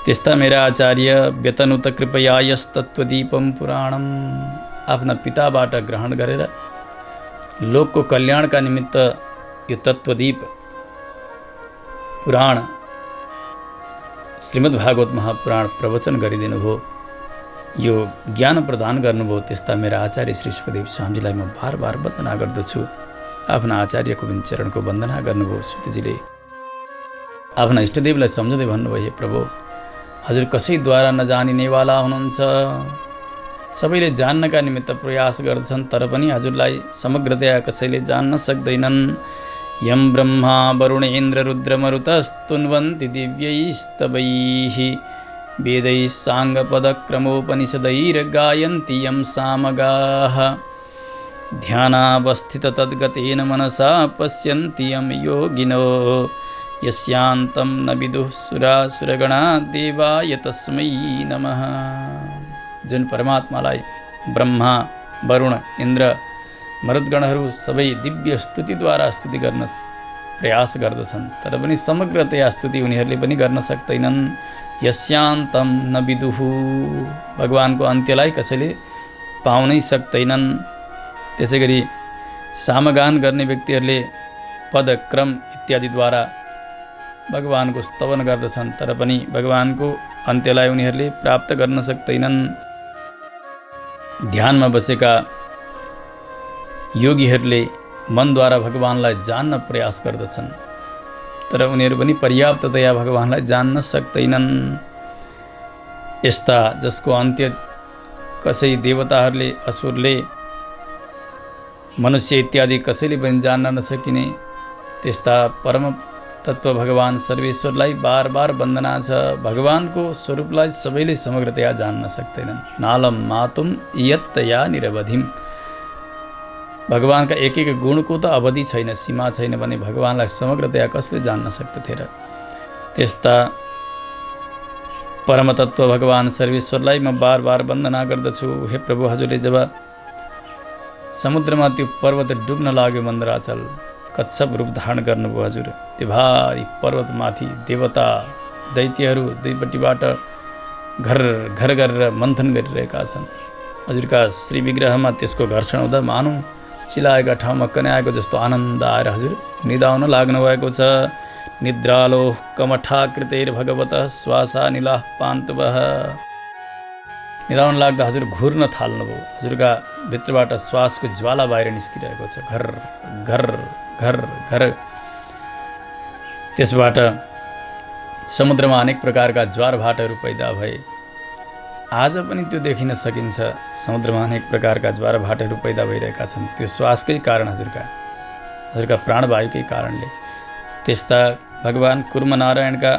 त्यस्ता मेरा आचार्य व्यतनुत कृपया यस्तत्त्वदीपं पुराणम आफ्ना पिताबाट ग्रहण गरेर लोकको कल्याणका निमित्त यो तत्त्वदीप पुराण श्रीमद् भागवत महापुराण प्रवचन गरिदिनु भयो, यो ज्ञान प्रदान गर्नुभयो। त्यस्ता मेरा आचार्य श्री सुखदेव स्वामीजीलाई म बार वन्दना गर्दछु। आफ्ना आचार्यको पनि चरणको वन्दना गर्नुभयो। सुतजीले आफ्ना इष्टदेवलाई सम्झँदै भन्नुभयो, हे प्रभु, हजुर कसैद्वारा नजानिनेवाला हुनुहुन्छ। सबैले जान्नका निमित्त प्रयास गर्दछन्, तर पनि हजुरलाई समग्रतया कसैले जान्न सक्दैनन्। यं ब्रह्मा वरुणेन्द्ररुद्रमरुतस्तुन्वन्ति दिव्यैस्तवैः वेदैः साङ्गपदक्रमोपनिषदैर्गायन्ति यं सामगाः ध्यानावस्थिततद्गतेन मनसा पश्यन्ति यं योगिनो यस्यान्तं न विदुः सुरासुरगणा देवाय तस्मै नमः। जुन परमात्मालाई ब्रह्मा वरुण इन्द्र मरुद्गणहरू सबै दिव्य स्तुतिद्वारा स्तुति गर्न प्रयास गर्दछन्, तर पनि समग्रतया स्तुति उनीहरूले पनि गर्न सक्दैनन्। यस्यान्तं न विदुः, भगवानको अन्त्यलाई कसैले पाउनै सक्दैनन्। त्यसै गरी सामगान गर्ने व्यक्तिहरूले पदक्रम इत्यादिद्वारा भगवानको स्तवन गर्दछन्, तर पनि भगवानको अन्त्यलाई उनीहरूले प्राप्त गर्न सक्दैनन्। ध्यानमा बसेका योगीहरूले मनद्वारा भगवानलाई जान्न प्रयास गर्दछन्, तर उनीहरू पनि पर्याप्ततया भगवानलाई जान्न सक्दैनन्। यस्ता जसको अन्त्य कसै देवताहरूले, असुरले, मनुष्य इत्यादि कसैले पनि जान्न नसकिने त्यस्ता परम तत्व भगवान सर्वेश्वरलाई बार बार वन्दना छ। भगवानको स्वरूपलाई सबैले समग्रतया जान्न सक्दैनन्। नालम मातुम यत्तया निरवधिम, भगवानका एक एक गुणको त अवधि छैन, सीमा छैन भने भगवानलाई समग्रतया कसले जान्न सक्दथे र। त्यस्ता परमतत्व भगवान सर्वेश्वरलाई म बार बार वन्दना गर्दछु। हे प्रभु, हजुरले जब समुद्रमा त्यो पर्वत डुब्न लाग्यो, मन्दराचल कच्छप रूप धारण गर्नुभयो हजुर। त्यो भारी पर्वतमाथि देवता दैत्यहरू दुईपट्टिबाट घर घर गरेर मन्थन गरिरहेका छन्। हजुरका श्री विग्रहमा त्यसको घर्षण हुँदा मानौँ चिलाएका ठाउँमा कन्याएको जस्तो आनन्द आएर हजुर निदाउन लाग्नु भएको छ। निद्रालोह कमठाकृतेर भगवत श्वासा निलाह पान्तवः, निदाउन लाग्दा हजुर घुर्न थाल्नुभयो। हजुरका भित्रबाट श्वासको ज्वाला बाहिर निस्किरहेको छ, घर घर घर घर। त्यसबाट समुद्रमा अनेक प्रकारका ज्वार भाटहरू पैदा भए। आज पनि त्यो देखिन सकिन्छ, समुद्रमा अनेक प्रकारका ज्वार भाटहरू पैदा भइरहेका छन्। त्यो श्वासकै कारण, हजुरका प्राणवायुकै कारणले। त्यस्ता भगवान कुर्मनारायणका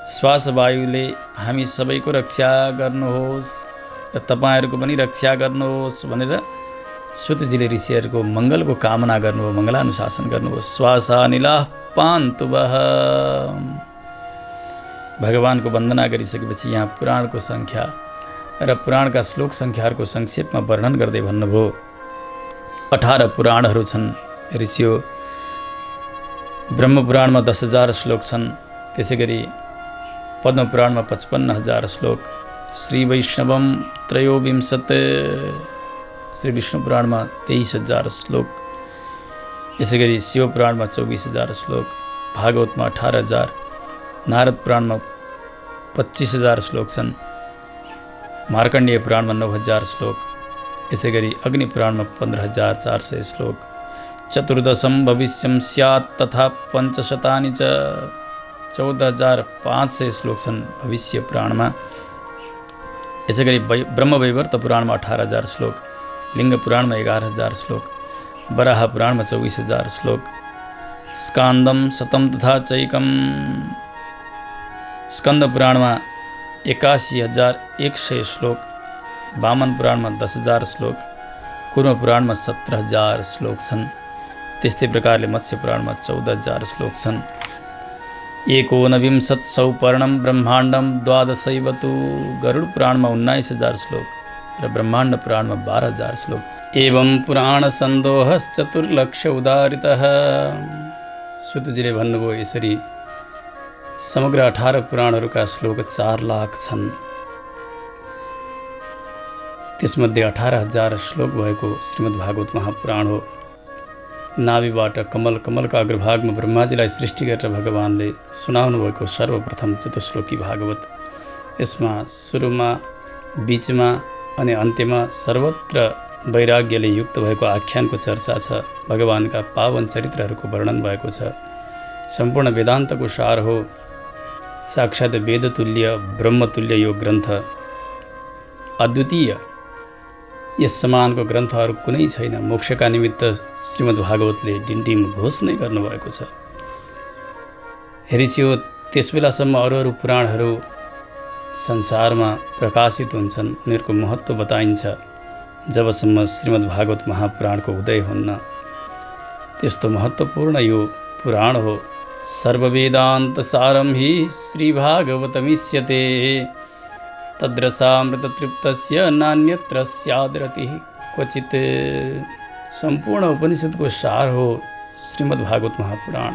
श्वासवायुले हामी सबैको रक्षा गर्नुहोस् र तपाईँहरूको पनि रक्षा गर्नुहोस् भनेर सुतजीले ऋषिहरूको मङ्गलको कामना गर्नुभयो, मङ्गलानुशासन गर्नुभयो। श्वासा निलाह पान्तुवः, भगवानको वन्दना गरिसकेपछि यहाँ पुराणको सङ्ख्या र पुराणका श्लोक सङ्ख्याहरूको संक्षेपमा वर्णन गर्दै भन्नुभयो। 18 पुराणहरू छन् ऋषियो। ब्रह्मपुराणमा 10,000 श्लोक छन्, त्यसै गरी पद्मपुराणमा 55,000 श्लोक, श्री वैष्णवम त्रयोविंशत, श्री विष्णु पुराणमा 23,000 श्लोक, यसै गरी शिवपुराणमा 24,000 श्लोक, भागवतमा 18,000, नारद पुराणमा 25,000 श्लोक छन्, मार्कण्डेय पुराणमा 9,000 श्लोक, यसै गरी अग्नि पुराणमा 15,400 श्लोक, चतुर्दशम भविष्यम स्यात् तथा पञ्चशतानि च, 14,500 श्लोक छन् भविष्य पुराणमा। यसै गरी ब्रह्मवैवर्त पुराणमा 18,000 श्लोक, लिङ्ग पुराणमा 11,000 श्लोक, वराह पुराणमा 24,000 श्लोक, स्कान्दम शतम तथा चैकम, स्कन्द पुराणमा 81,100 श्लोक, वामन पुराणमा 10,000 श्लोक, कुर्म पुराणमा 17,000 श्लोक छन्। त्यस्तै प्रकारले मत्स्य पुराणमा 14,000 श्लोक छन्। एकोनविंशत्सौ पर्णम ब्रह्माण्डम द्वादशैवतु, गरुड पुराणमा 19,000 श्लोक र ब्रह्माण्ड पुराणमा 12,000 श्लोक। एवं पुराण सन्दोहश्चतुर्लक्ष उदारितः, सुतजीले भन्नुभयो यसरी समग्र 18 पुराणहरूका श्लोक 4 लाख छन्। त्यसमध्ये 18,000 श्लोक भएको श्रीमद् भागवत महापुराण हो। नाभिबाट कमलका अग्रभागमा ब्रह्माजीलाई सृष्टि गरेर भगवानले सुनाउनु भएको सर्वप्रथम चतुश्लोकी भागवत। यसमा सुरुमा, बीचमा अनि अन्त्यमा सर्वत्र वैराग्यले युक्त भएको आख्यानको चर्चा छ। भगवानका पावन चरित्रहरूको वर्णन भएको छ। सम्पूर्ण वेदान्तको सार हो। साक्षात् वेदतुल्य ब्रह्मतुल्य यो ग्रन्थ अद्वितीय यस समानको ग्रन्थहरू कुनै छैन। मोक्षका निमित्त श्रीमद् भागवतले डिन्डिम घोषणा गर्नुभएको छ। हेरिसियो त्यसबेलासम्म अरू पुराणहरू संसारमा प्रकाशित हुन्छन्, उनीहरूको महत्त्व बताइन्छ, जबसम्म श्रीमद् भागवत महापुराणको उदय हुन्न। त्यस्तो महत्त्वपूर्ण यो पुराण हो। सर्ववेदान्त सारं हि श्रीभागवतमिष्यते तद्रसामृततृप्तस्य नान्यत्र स्याद्रतिः क्वचित्। सम्पूर्ण उपनिषदको सार हो श्रीमद् भागवत महापुराण।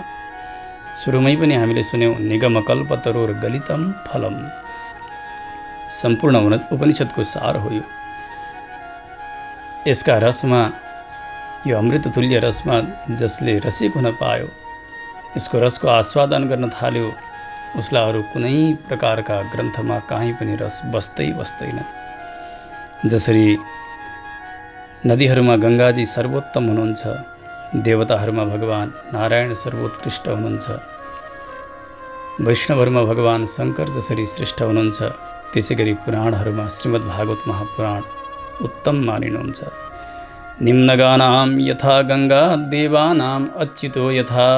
सुरुमै पनि हामीले सुन्यौँ, निगमकल्पतरोर गलितम फलम। सम्पूर्ण उपनिषदको सार हो यो। यसका रसमा, यो अमृततुल्य रसमा जसले रसिक हुन पायो, यसको रसको आस्वादन गर्न थाल्यो, उसलाई अरू कुनै प्रकारका ग्रन्थमा कहीँ पनि रस बस्दैन। जसरी नदीहरूमा गङ्गाजी सर्वोत्तम हुनुहुन्छ, देवताहरूमा भगवान नारायण सर्वोत्कृष्ट हुनुहुन्छ, वैष्णवहरूमा भगवान शङ्कर जसरी श्रेष्ठ हुनुहुन्छ, त्यसै गरी पुराणहरूमा श्रीमद् भागवत महापुराण उत्तम मानिनुहुन्छ। निम्नगानां यथा गङ्गा देवानाम् अच्युतो यथा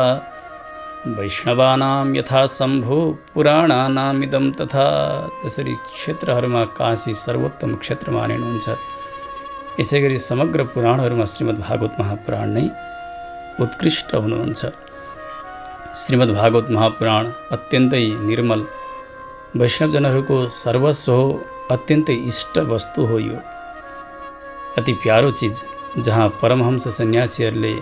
वैष्णवानां यथा शम्भो पुराणानामिदं तथा। जसरी क्षेत्रहरूमा काशी सर्वोत्तम क्षेत्र मानिनुहुन्छ, यसै गरी समग्र पुराणहरूमा श्रीमद् भागवत महापुराण नै उत्कृष्ट हुनुहुन्छ। श्रीमद् भागवत महापुराण अत्यन्तै निर्मल, वैष्णवजनहरूको सर्वस्व हो, अत्यन्तै इष्ट वस्तु हो। यो अति प्यारो चिज, जहाँ परमहंस सन्यासीहरूले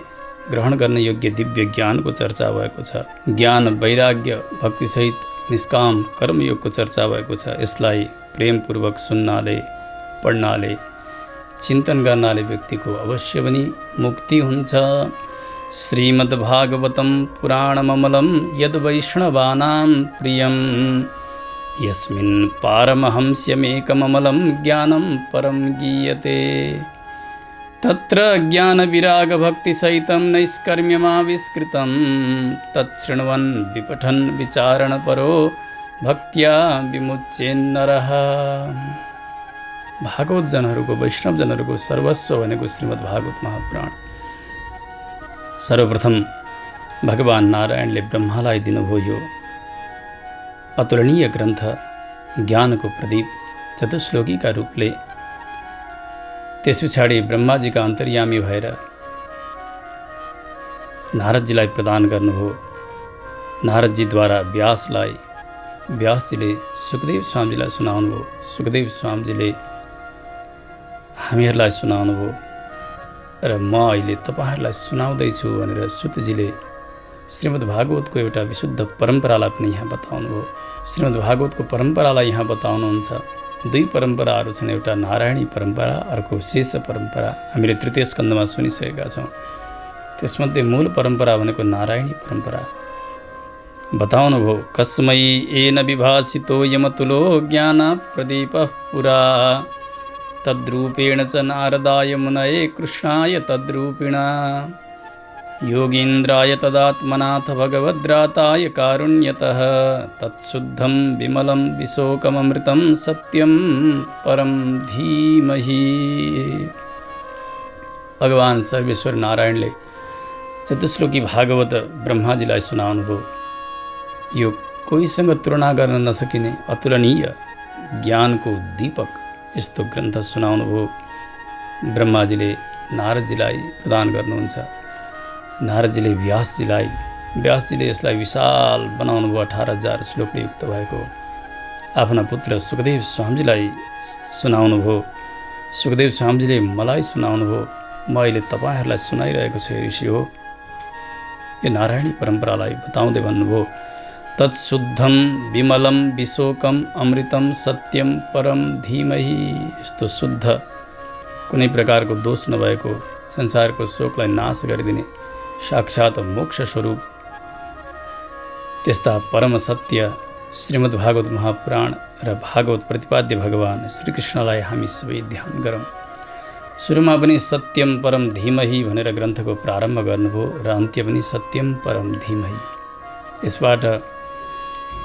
ग्रहण गर्ने योग्य दिव्य ज्ञानको चर्चा भएको छ। ज्ञान, वैराग्य, भक्तिसहित निष्काम कर्मयोगको चर्चा भएको छ। यसलाई प्रेमपूर्वक सुन्नाले, पढ्नाले, चिन्तन गर्नाले व्यक्तिको अवश्य पनि मुक्ति हुन्छ। श्रीमद् भागवतं पुराणममलं यद् वैष्णवानां प्रियं यस्मिन् पारमहंस्यमेकममलं ज्ञानं परं गीयते तत्र ज्ञानविरागभक्तिसहितं नैष्कर्म्यमाविष्कृतं तच्छृण्वन् विपठन् विचारणपरो भक्त्या विमुच्येन्नरः। भागवत जनहरूको, वैष्णव जनहरूको सर्वस्व भनेको श्रीमद् भागवत महापुराण। सर्वप्रथम भगवान नारायणले ब्रह्मालाई दिनुभयो यो अतुलनीय ग्रन्थ, ज्ञानको प्रदीप चतुश्लोकीका रूपले। त्यस पछाडि ब्रह्माजीका अन्तर्यामी भएर नारदजीलाई प्रदान गर्नुभयो। नारदजीद्वारा व्यासजीले सुखदेव स्वामीजीलाई सुनाउनुभयो। सुखदेव स्वामीजीले हामीहरूलाई सुनाउनुभयो र म अहिले तपाईँहरूलाई सुनाउँदैछु भनेर सुतजीले श्रीमद् भागवतको एउटा विशुद्ध परम्परालाई पनि यहाँ बताउनुभयो। श्रीमद् भागवतको परम्परालाई यहाँ बताउनुहुन्छ। दुई परम्पराहरू छन्, एउटा नारायणी परम्परा, अर्को शेष परम्परा। हामीले तृतीय स्कन्धमा सुनिसकेका छौँ। त्यसमध्ये मूल परम्परा भनेको नारायणी परम्परा। बताउनुभयो, कस्मै येन विभासितो यमतुलो ज्ञान प्रदीपः पुरा तद्रूपेण च नारदाय मुनये कृष्णाय तद्रूपिणा योगीन्द्राय तदात्मनाथ भगवद्राताय कारुण्यतः तत्शुद्धं विमलं विशोकममृतं सत्यं परं धीमहि। भगवान सर्वेश्वर नारायणले चतुश्लोकी भागवत ब्रह्माजीलाई सुनाउनुभयो। यो कोहीसँग तुलना गर्न नसकिने अतुलनीय ज्ञानको दीपक यस्तो ग्रन्थ सुनाउनुभयो। ब्रह्माजीले नारदजीलाई प्रदान गर्नुहुन्छ। नारदजीले व्यासजीले यसलाई विशाल बनाउनुभयो। 18,000 श्लोकले युक्त भएको आफ्ना पुत्र सुखदेव स्वामीजीलाई सुनाउनुभयो। सुखदेव स्वामीजीले मलाई सुनाउनुभयो। म अहिले तपाईँहरूलाई सुनाइरहेको छु ऋषि हो। यो नारायणी परम्परालाई बताउँदै भन्नुभयो, तत्शुद्धं विमलं विशोकम अमृतं सत्यम परम धीमहि। यस्तो शुद्ध, कुनै प्रकारको दोष नभएको, संसारको शोकलाई नाश गरिदिने साक्षात मोक्ष स्वरूप त्यस्ता परम सत्य श्रीमद् भागवत महापुराण र भागवत प्रतिपाद्य भगवान श्रीकृष्णलाई हामी सबै ध्यान गरौँ। सुरुमा पनि सत्यम परम धीमहि भनेर ग्रन्थको प्रारम्भ गर्नुभयो र अन्त्य पनि सत्यम परम धीमहि। यसबाट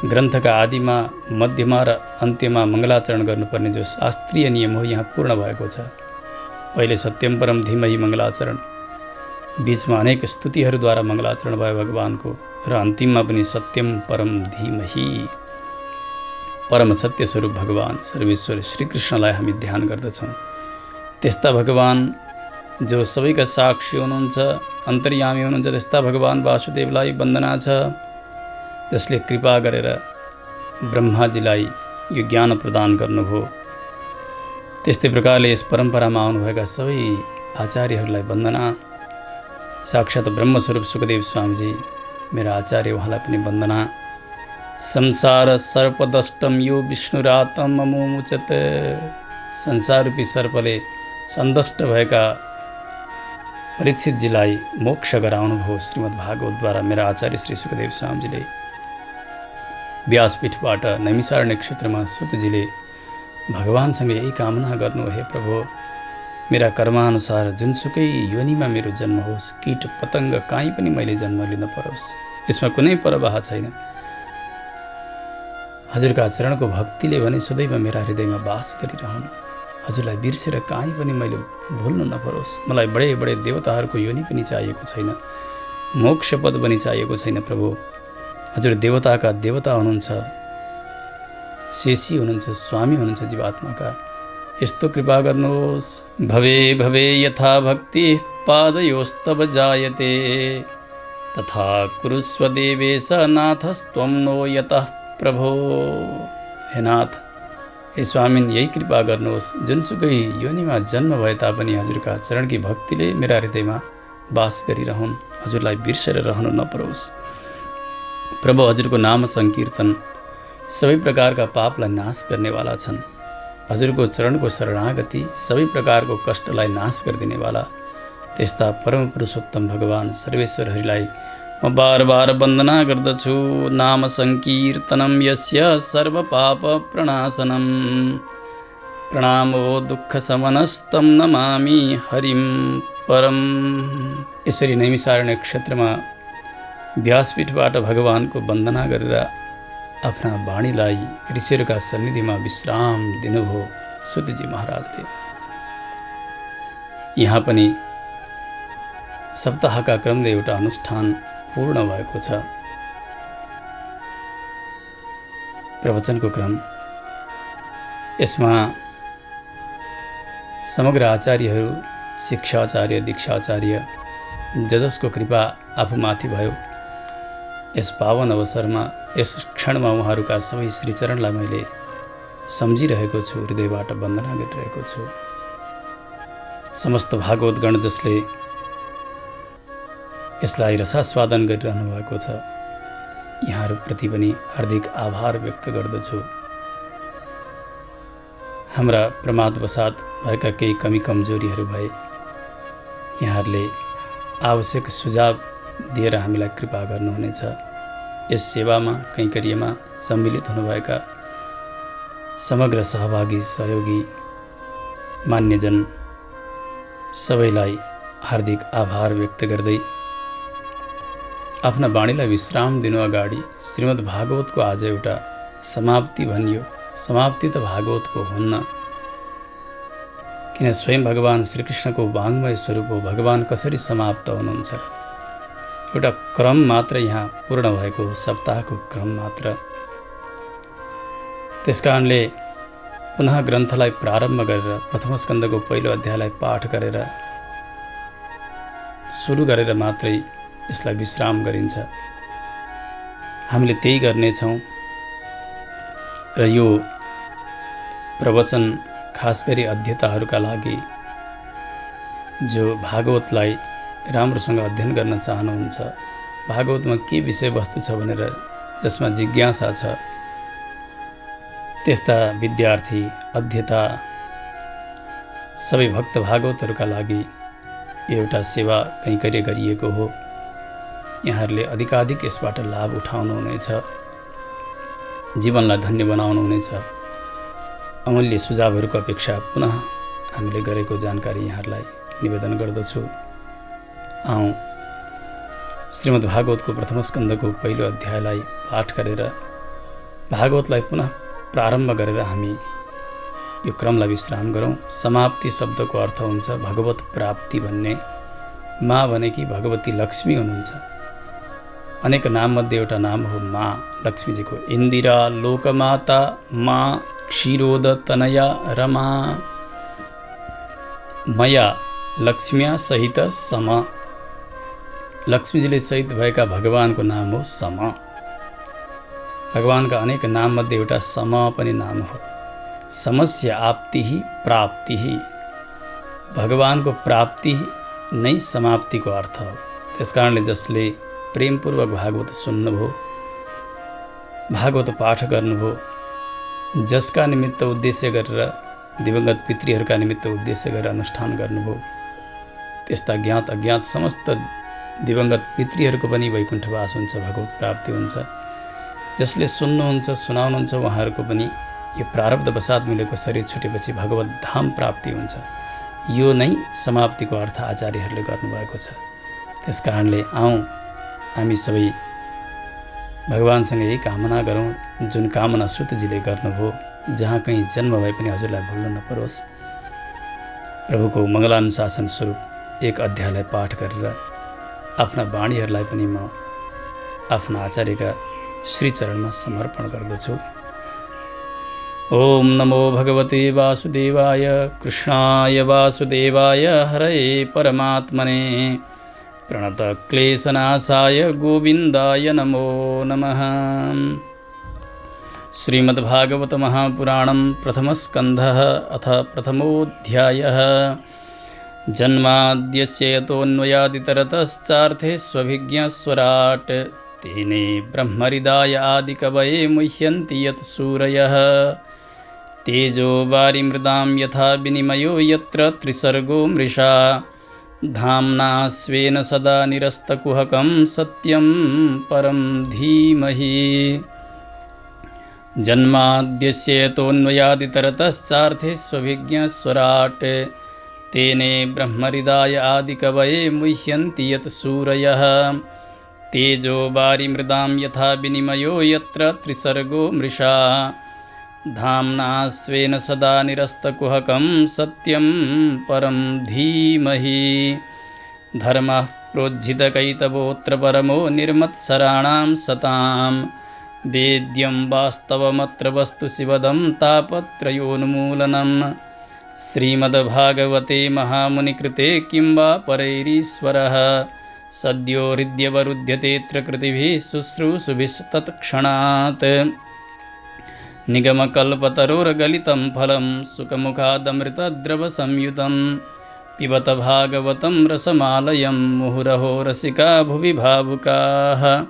ग्रन्थका आदिमा, मध्यमा र अन्त्यमा मङ्गलाचरण गर्नुपर्ने जो शास्त्रीय नियम हो यहाँ पूर्ण भएको छ। पहिले सत्यम परम धीमहि मङ्गलाचरण, बीचमा अनेक स्तुतिहरूद्वारा मङ्गलाचरण भयो भगवानको, र अन्तिममा पनि सत्यम परम धीमहि परम सत्य स्वरूप भगवान सर्वेश्वर श्रीकृष्णलाई हामी ध्यान गर्दछौँ। त्यस्ता भगवान जो सबैका साक्षी हुनुहुन्छ, अन्तर्यामी हुनुहुन्छ, त्यस्ता भगवान वासुदेवलाई वन्दना छ, जसले कृपा गरेर ब्रह्माजीलाई यो ज्ञान प्रदान गर्नुभयो। त्यस्तै प्रकारले यस परम्परामा आउनुभएका सबै आचार्यहरूलाई वन्दना। साक्षात् ब्रह्मस्वरूप सुखदेव स्वामीजी मेरा आचार्य, उहाँलाई पनि वन्दना। संसार सर्पदष्टम यो विष्णुरातम ममुमुचत, संसार रूपी सर्पले सन्दष्ट भएका परीक्षितजीलाई मोक्ष गराउनुभयो श्रीमद् भागवतद्वारा मेरा आचार्य श्री सुखदेव स्वामीजीले। व्यासपीठबाट नैमिषारण्य क्षेत्रमा सुतजीले भगवानसँग यही कामना गर्नु, हे प्रभु मेरा कर्मानुसार जुनसुकै योनिमा मेरो जन्म होस्, कीट पतङ्ग काहीँ पनि मैले जन्म लिन परोस्, यसमा कुनै परवाह छैन। हजुरका चरणको भक्तिले भने सदैव मेरा हृदयमा बास गरिरहन्, हजुरलाई बिर्सेर काहीँ पनि मैले भुल्नु नपरोस्। मलाई बडे बडे देवताहरूको योनि पनि चाहिएको छैन, मोक्ष पद पनि चाहिएको छैन प्रभु। हजुर देवताका देवता हुनुहुन्छ, शेषी हुनुहुन्छ, स्वामी हुनुहुन्छ जीवात्माका। यस्तो कृपा गर्नुहोस्। भवे भवे यथा भक्ति पादयोस्तव जायते, तथा कुरुस्व देवेश नाथस्त्वं नो यतः प्रभो। हे नाथ, हे स्वामिन, यही कृपा गर्नुहोस्। जुनसुकै योनिमा जन्म भए तापनि हजुरका चरणकी भक्तिले मेरा हृदयमा बास गरिरहन्, हजुरलाई बिर्सेर रहनु नपरोस्। प्रभु, हजुरको नाम संकीर्तन सबै प्रकारका पापलाई नाश गर्नेवाला छन्। हजुरको चरणको शरणागति सबै प्रकारको कष्टलाई नाश गरिदिनेवाला त्यस्ता परम पुरुषोत्तम भगवान सर्वेश्वर हरिलाई म बार बार वन्दना गर्दछु। नाम संकीर्तनम यस्य सर्व पाप प्रणाशनम, प्रणामो दुःख समनस्तम नमामि हरिम परम। यसरी नैमिषारण्य क्षेत्रमा व्यासपीठबाट भगवानको वन्दना गरेर आफ्ना वाणीलाई ऋषिहरूका सन्निधिमा विश्राम दिनुभयो सुतजी महाराजले। यहाँ पनि सप्ताहका क्रमले एउटा अनुष्ठान पूर्ण भएको छ। प्रवचनको क्रम, यसमा समग्र आचार्यहरू, शिक्षाचार्य, दीक्षाचार्य जसको कृपा आफूमाथि भयो, यस पावन अवसरमा यस क्षणमा उहाँहरूका सबै श्रीचरणलाई मैले सम्झिरहेको छु, हृदयबाट वन्दना गरिरहेको छु। समस्त भागवतगण जसले यसलाई रसास्वादन गरिरहनु भएको छ, यहाँहरूप्रति पनि हार्दिक आभार व्यक्त गर्दछु। हाम्रा प्रमादवशात भएका केही कमी कमजोरीहरू भए यहाँहरूले आवश्यक सुझाव दिएर हामीलाई कृपा गर्नुहुनेछ। यस सेवामा, कैंकर्यमा सम्मिलित हुनुभएका समग्र सहभागी, सहयोगी, मान्यजन सबैलाई हार्दिक आभार व्यक्त गर्दै आफ्ना वाणीलाई विश्राम दिनु अगाडि श्रीमद् भागवतको आज एउटा समाप्ति भनियो। समाप्ति त भागवतको हुन्न, किन स्वयं भगवान श्रीकृष्णको वाङ्मय स्वरूप हो। भगवान कसरी समाप्त हुनुहुन्छ र एउटा क्रम मात्र यहाँ पूर्ण भएको हो, सप्ताहको क्रम मात्र। त्यसकारणले पुनः ग्रन्थलाई प्रारम्भ गरेर प्रथम स्कन्धको पहिलो अध्यायलाई पाठ गरेर सुरु गरेर मात्रै यसलाई विश्राम गरिन्छ। हामीले त्यही गर्नेछौँ र यो प्रवचन खास गरी अध्येताहरूका लागि जो भागवतलाई राम्रोसँग अध्ययन गर्न चाहनुहुन्छ, भागवतमा के विषयवस्तु छ भनेर जसमा जिज्ञासा छ, त्यस्ता विद्यार्थी, अध्येता, सबै भक्त भागवतहरूका लागि एउटा सेवा कैंकर्य गरिएको हो। यहाँहरूले अधिकाधिक यसबाट लाभ उठाउनुहुनेछ, जीवनलाई धन्य बनाउनुहुनेछ। अमूल्य सुझावहरूको अपेक्षा पुनः हामीले गरेको जानकारी यहाँहरूलाई निवेदन गर्दछु। आउँ श्रीमद् भागवतको प्रथम स्कन्धको पहिलो अध्यायलाई पाठ गरेर भागवतलाई पुनः प्रारम्भ गरेर हामी यो क्रमलाई विश्राम गरौँ। समाप्ति शब्दको अर्थ हुन्छ भगवत प्राप्ति भन्ने। माँ भनेकी भगवती लक्ष्मी हुनुहुन्छ। अनेक नाममध्ये एउटा नाम हो माँ लक्ष्मीजीको। इन्दिरा लोकमाता माँ क्षीरोद तनया रमा मया लक्ष्म्या सहित सम। लक्ष्मीजीले सहित भएका भगवानको नाम हो सम। भगवानका अनेक नाममध्ये एउटा सम पनि नाम हो। समस्य आप्ति प्राप्ति। भगवानको प्राप्ति नै समाप्तिको अर्थ हो। त्यसकारणले जसले प्रेमपूर्वक भागवत सुन्नुभयो, भागवत पाठ गर्नुभयो, जसका निमित्त उद्देश्य गरेर दिवंगत पितृहरूका निमित्त उद्देश्य गरेर अनुष्ठान गर्नुभयो, त्यस्ता ज्ञात अज्ञात समस्त दिवंगत पितृहरूको पनि वैकुण्ठवास हुन्छ, भगवत प्राप्ति हुन्छ। जसले सुन्नुहुन्छ सुनाउनुहुन्छ उहाँहरूको पनि यो प्रारब्ध बसात मिलेको शरीर छुटेपछि भगवत धाम प्राप्ति हुन्छ। यो नै समाप्तिको अर्थ आचार्यहरूले गर्नुभएको छ। त्यसकारणले आउँ हामी सबै भगवानसँग यही कामना गरौँ जुन कामना सुतजीले गर्नुभयो। जहाँ कहीँ जन्म भए पनि हजुरलाई भुल्न नपरोस्। प्रभुको मङ्गलानुशासन स्वरूप एक अध्यायलाई पाठ गरेर आफ्ना वाणीहरूलाई पनि म आफ्ना आचार्यका श्रीचरणमा समर्पण गर्दछु। ओम नमो भगवते वासुदेवाय कृष्णाय वासुदेवाय हरये परमात्मने प्रणतक्लेशनाशाय गोविन्दाय नमो नमः। श्रीमद्भागवत महापुराणं प्रथमस्कन्धः अथ प्रथमोऽध्यायः। जन्माद्यस्य यतोऽन्वयादितरतश्चार्थेष्वभिज्ञस्वराट् तेने ब्रह्महृदाय आदिकवये मुह्यन्ति यत् सूरयः। तेजो वारिमृदां यथा विनिमयो यत्र त्रिसर्गो मृषा धाम्ना स्वेन सदा निरस्तकुहकं सत्यं परं धीमहि। जन्माद्यस्य यतोऽन्वयादितरतश्चार्थेष्वभिज्ञस्वराट् तेने ब्रह्महृदाय आदिकवये मुह्यन्ति यत् सूरयः। तेजो वारिमृदां यथा विनिमयो यत्र त्रिसर्गो मृषा धाम्ना स्वेन सदा निरस्तकुहकं सत्यं परं धीमहि। धर्मः प्रोज्झितकैतवोऽत्र परमो निर्मत्सराणां सतां वेद्यं वास्तवमत्र वस्तु शिवदं तापत्रयोन्मूलनम्। श्रीमद्भागवते महामुनिकृते किं वा परैरीश्वरः सद्यो हृद्यवरुध्यतेऽत्र कृतिभिः शुश्रूषुभिस्तत्क्षणात्। निगमकल्पतरोर्गलितं फलं सुखमुखादमृतद्रवसंयुतं पिबत भागवतं रसमालयं मुहुरहो रसिका भुवि भावुकाः।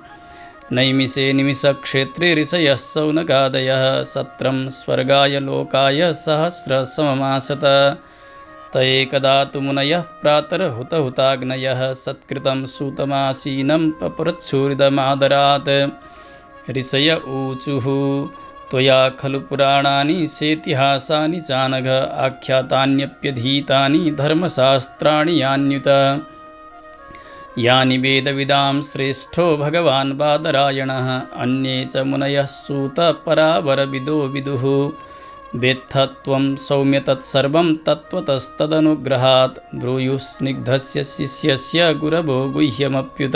नैमिषे निमिषक्षेत्रे ऋषयः सौनकादयः सत्रं स्वर्गाय लोकाय सहस्रसममासत। त एकदा तु मुनयः प्रातर्हुतहुताग्नयः सत्कृतं सूतमासीनं पप्रच्छूरिदमादरात्। ऋषय ऊचुः त्वया खलु पुराणानि सेतिहासानि चानघ आख्यातान्यप्यधीतानि धर्मशास्त्राणि यान्युत। यानि वेदविदां श्रेष्ठो भगवान् बादरायणः अन्ये च मुनयः सूतपरावरविदो विदुः। वेत्थत्वं सौम्य तत्सर्वं तत्त्वतस्तदनुग्रहात् ब्रूयुः स्निग्धस्य शिष्यस्य गुरवो गुह्यमप्युत।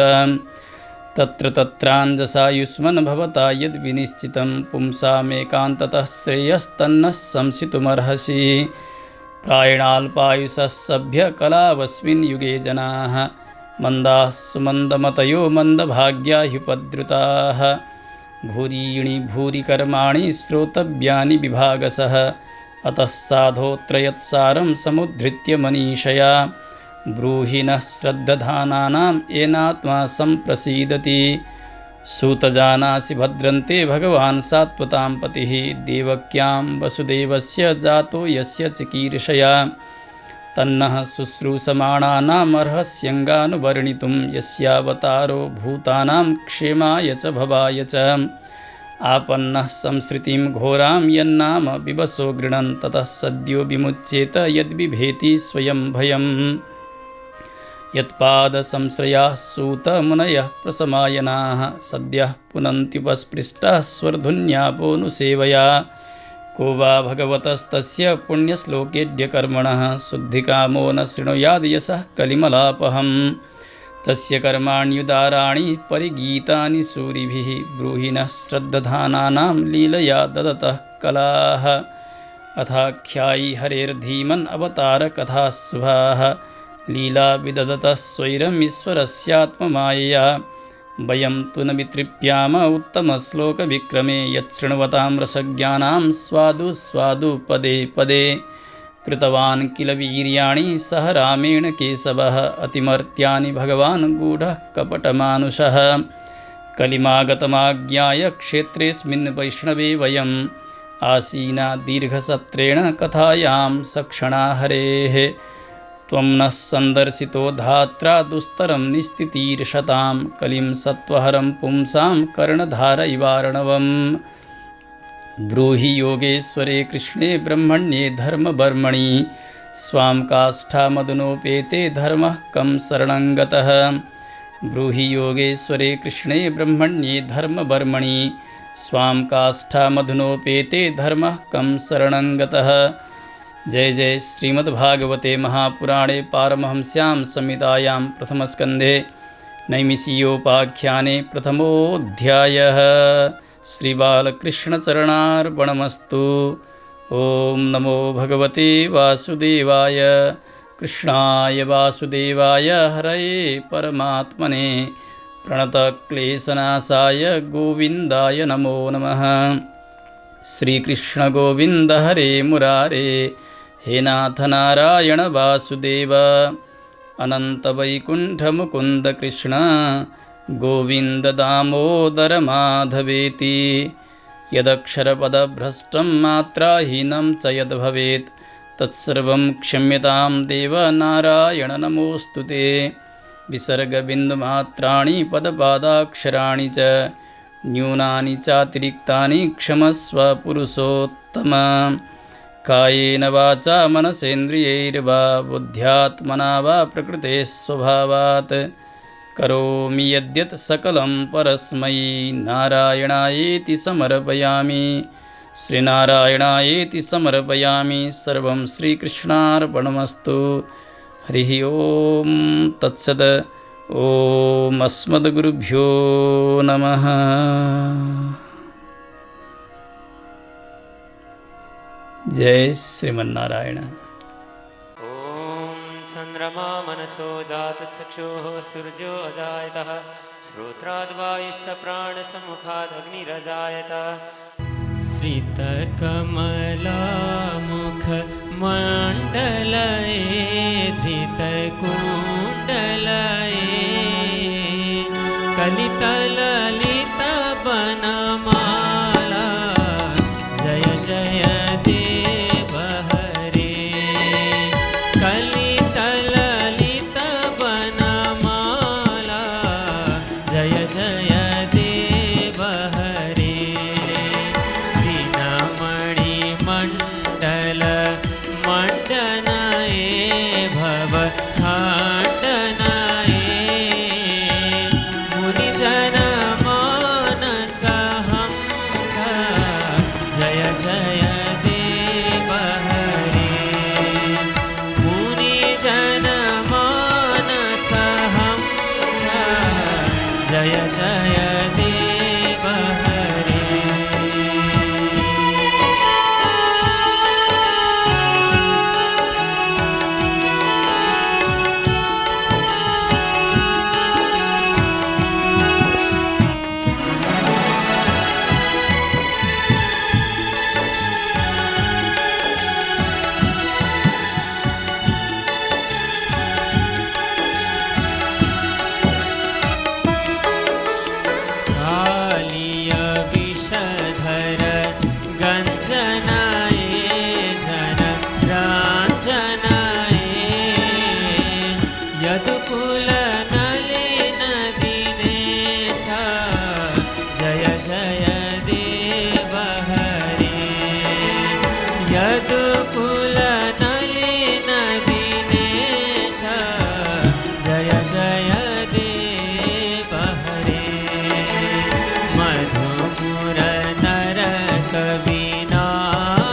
तत्र तत्राञ्जसायुष्मन् भवता यद्विनिश्चितं पुंसामेकान्ततः श्रेयस्तन्न संसितुमर्हसि। प्रायणाल्पायुषः सभ्यकलावस्मिन् युगे जनाः मन्दाः सुमन्दमतयो मन्दभाग्या ह्युपद्रुताः। भूरीणि भूरि कर्माणि श्रोतव्यानि विभागशः अतः साधोऽत्र यत्सारं समुद्धृत्य मनीषया। ब्रूहि नः श्रद्धधानानां येनात्मा सम्प्रसीदति। सूतजानासि भद्रन्ते भगवान् सात्वतां पतिः देवक्यां वसुदेवस्य जातो यस्य चिकीर्षया। तन्नः शुश्रूषमाणानामर्हस्यङ्गानुवर्णितुं यस्यावतारो भूतानां क्षेमाय च भवाय च। आपन्नः संसृतिं घोरां यन्नाम विवशो गृणन् ततः सद्यो विमुच्येत यद्बिभेति स्वयं भयम्। यत्पादसंश्रयाः सूतमुनयः प्रसमायनाः सद्यः पुनन्त्युपस्पृष्टाः स्वर्धुन्यापोऽनुसेवया। को वा भगवतस्तस्य पुण्यश्लोकेऽद्य कर्मणः शुद्धिकामो न शृणुयाद् यशः कलिमलापहम् तस्य कर्माण्युदाराणि परिगीतानि सूरिभिः ब्रूहि नः श्रद्दधानानां लीलया ददतः कलाः अथाख्यायि हरेर्धीमन् अवतारकथाः शुभाः लीला विदधतः स्वैरमीश्वरस्यात्ममायया वयं तु न वितृप्याम उत्तमश्लोकविक्रमे यच्छृण्वतां रसज्ञानां स्वादु स्वादु पदे पदे कृतवान् किल वीर्याणि सह रामेण केशवः अतिमर्त्यानि भगवान् गूढः कपटमानुषः कलिमागतमाज्ञाय क्षेत्रेऽस्मिन् वैष्णवे वयम् आसीना दीर्घसत्रेण कथायां सक्षणा हरेः त्वं नः सन्दर्शितो धात्रा दुस्तरं निस्तितीर्षतां कलिं सत्त्वहरं पुंसां कर्णधार इवार्णवम् ब्रूहि योगेश्वरे कृष्णे ब्रह्मण्ये धर्मबर्मणि स्वां काष्ठामदुनोपेते धर्मः कं शरणं गतः ब्रूहि योगेश्वरे कृष्णे ब्रह्मण्ये धर्मबर्मणि स्वां काष्ठामधुनोपेते धर्मः कं शरणं गतः। जय जय श्रीमद्भागवते महापुराणे पारमहंस्यां संहितायां प्रथमस्कन्धे नैमिषीयोपाख्याने प्रथमोऽध्यायः। श्रीबालकृष्णचरणार्पणमस्तु। ॐ नमो भगवते वासुदेवाय। कृष्णाय वासुदेवाय हरये परमात्मने प्रणतक्लेशनाशाय गोविन्दाय नमो नमः। श्रीकृष्ण गोविन्द हरे मुरारे हे नाथ नारायण वासुदेव अनन्तवैकुण्ठ मुकुन्द कृष्ण गोविन्द दामोदर माधवेति। यदक्षरपदभ्रष्टं मात्राहीनं च यद्भवेत् तत्सर्वं क्षम्यतां देव नारायण नमोऽस्तु ते। विसर्गबिन्दुमात्राणि पदपादाक्षराणि च न्यूनानि चातिरिक्तानि क्षमस्व पुरुषोत्तम। कायेन वाचा मनसेन्द्रियैर्वा बुद्ध्यात्मना वा प्रकृते स्वभावात् करोमि यद्यत् सकलं परस्मै नारायणायेति समर्पयामि। श्रीनारायणायेति समर्पयामि। सर्वं श्रीकृष्णार्पणमस्तु। हरिः ओं तत्सत्। ओम अस्मद्गुरुभ्यो नमः। जय श्रीमन्नारायण। ॐ चन्द्रमा मनसो जातचक्षुः सूर्यो अजायतः श्रोत्राद्वायुश्च प्राणसमुखादग्निरजायत। श्रितकमलामुखमण्डलये धृतकुण्डलये कलितललितवनमाला जय जय देव हरे। कलितललितवनमाला जय जय देव हरे। दीनमणिमण्डल मण्डनये भवताण्डनये मुनिजनमानसहंस जय जय देव हरे। मुनिजनमानसहंस जय जय देव हरे। कालिय विषधर गञ्जनाये जन राञ्जनाये यदुकुलनलिन दिनेश जय जय देव हरे। यदुकुलनलिन दिनेश जय जय देव हरे। मधुपुर नरक विनाश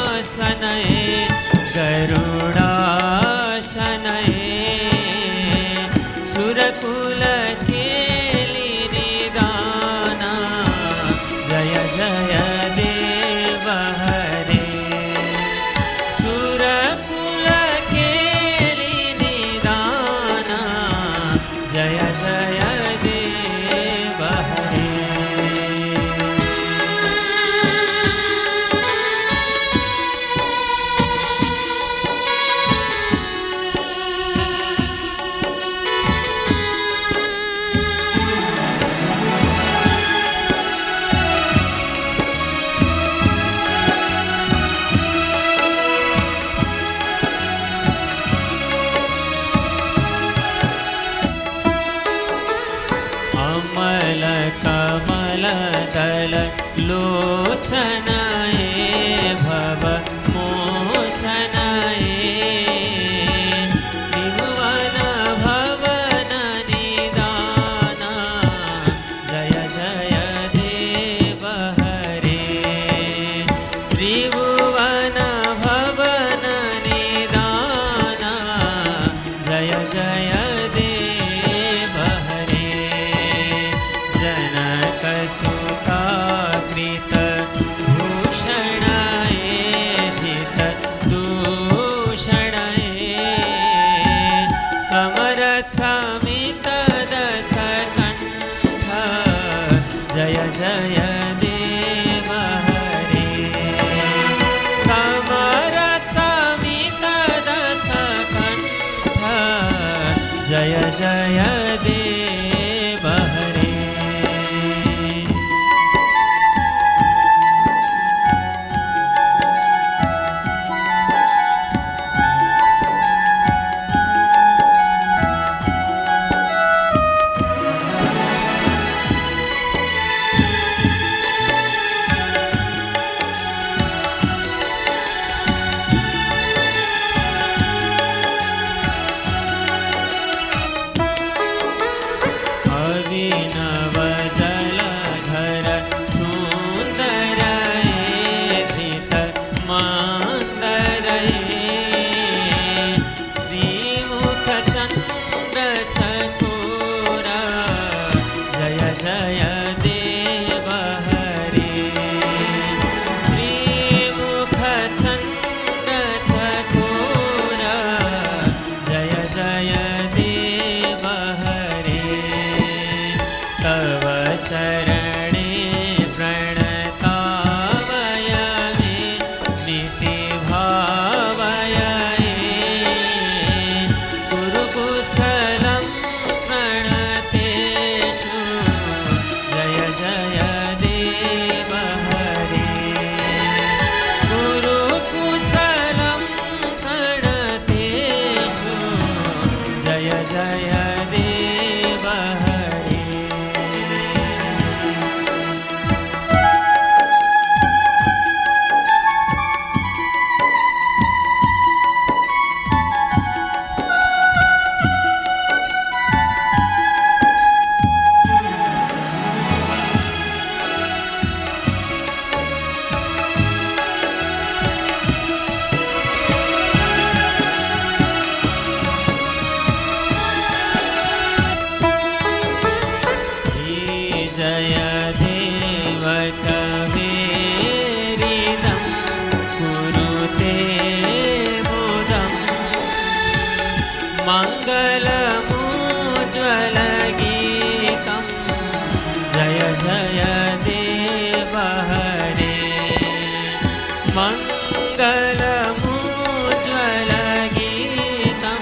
कलिकलमुज्ज्वलगीतं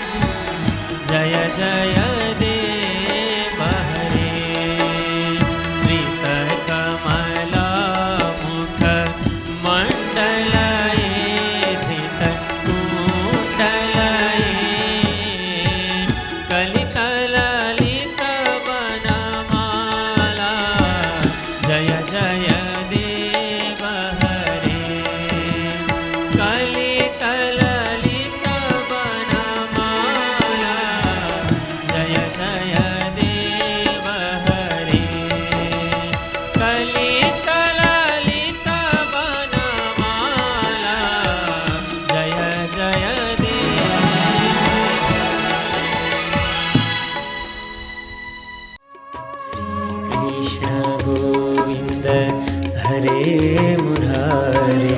जय जय देव हरे श्रितकमलामुख मण्डलयेधितकुण्डलये कलिकललितवनमाला जय जय देव हरे कलिकललितवनमाला जय जय देव हरे कलिकललितवनमाला जय जय देव कृष्ण गोविन्द हरे मुरारे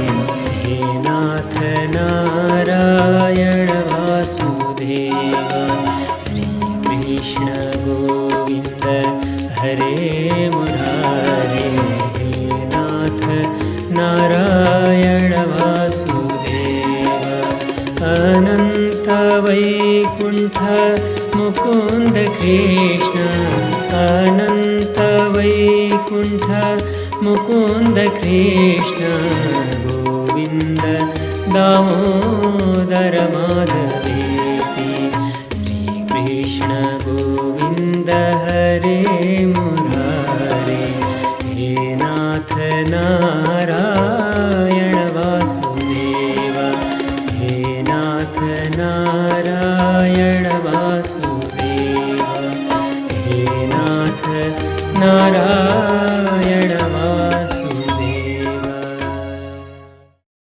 हे नाथ नारायण वासुदेव श्रीकृष्ण गोविन्द हरे मुरारे हे नाथ नारायण वासुदेव अनन्त वैकुण्ठ मुकुन्द कृष्ण अनन्त वैकुण्ठ मुकुन्द कृष्ण गोविन्द दामोदर माधवेति श्रीकृष्ण गोविन्द हरे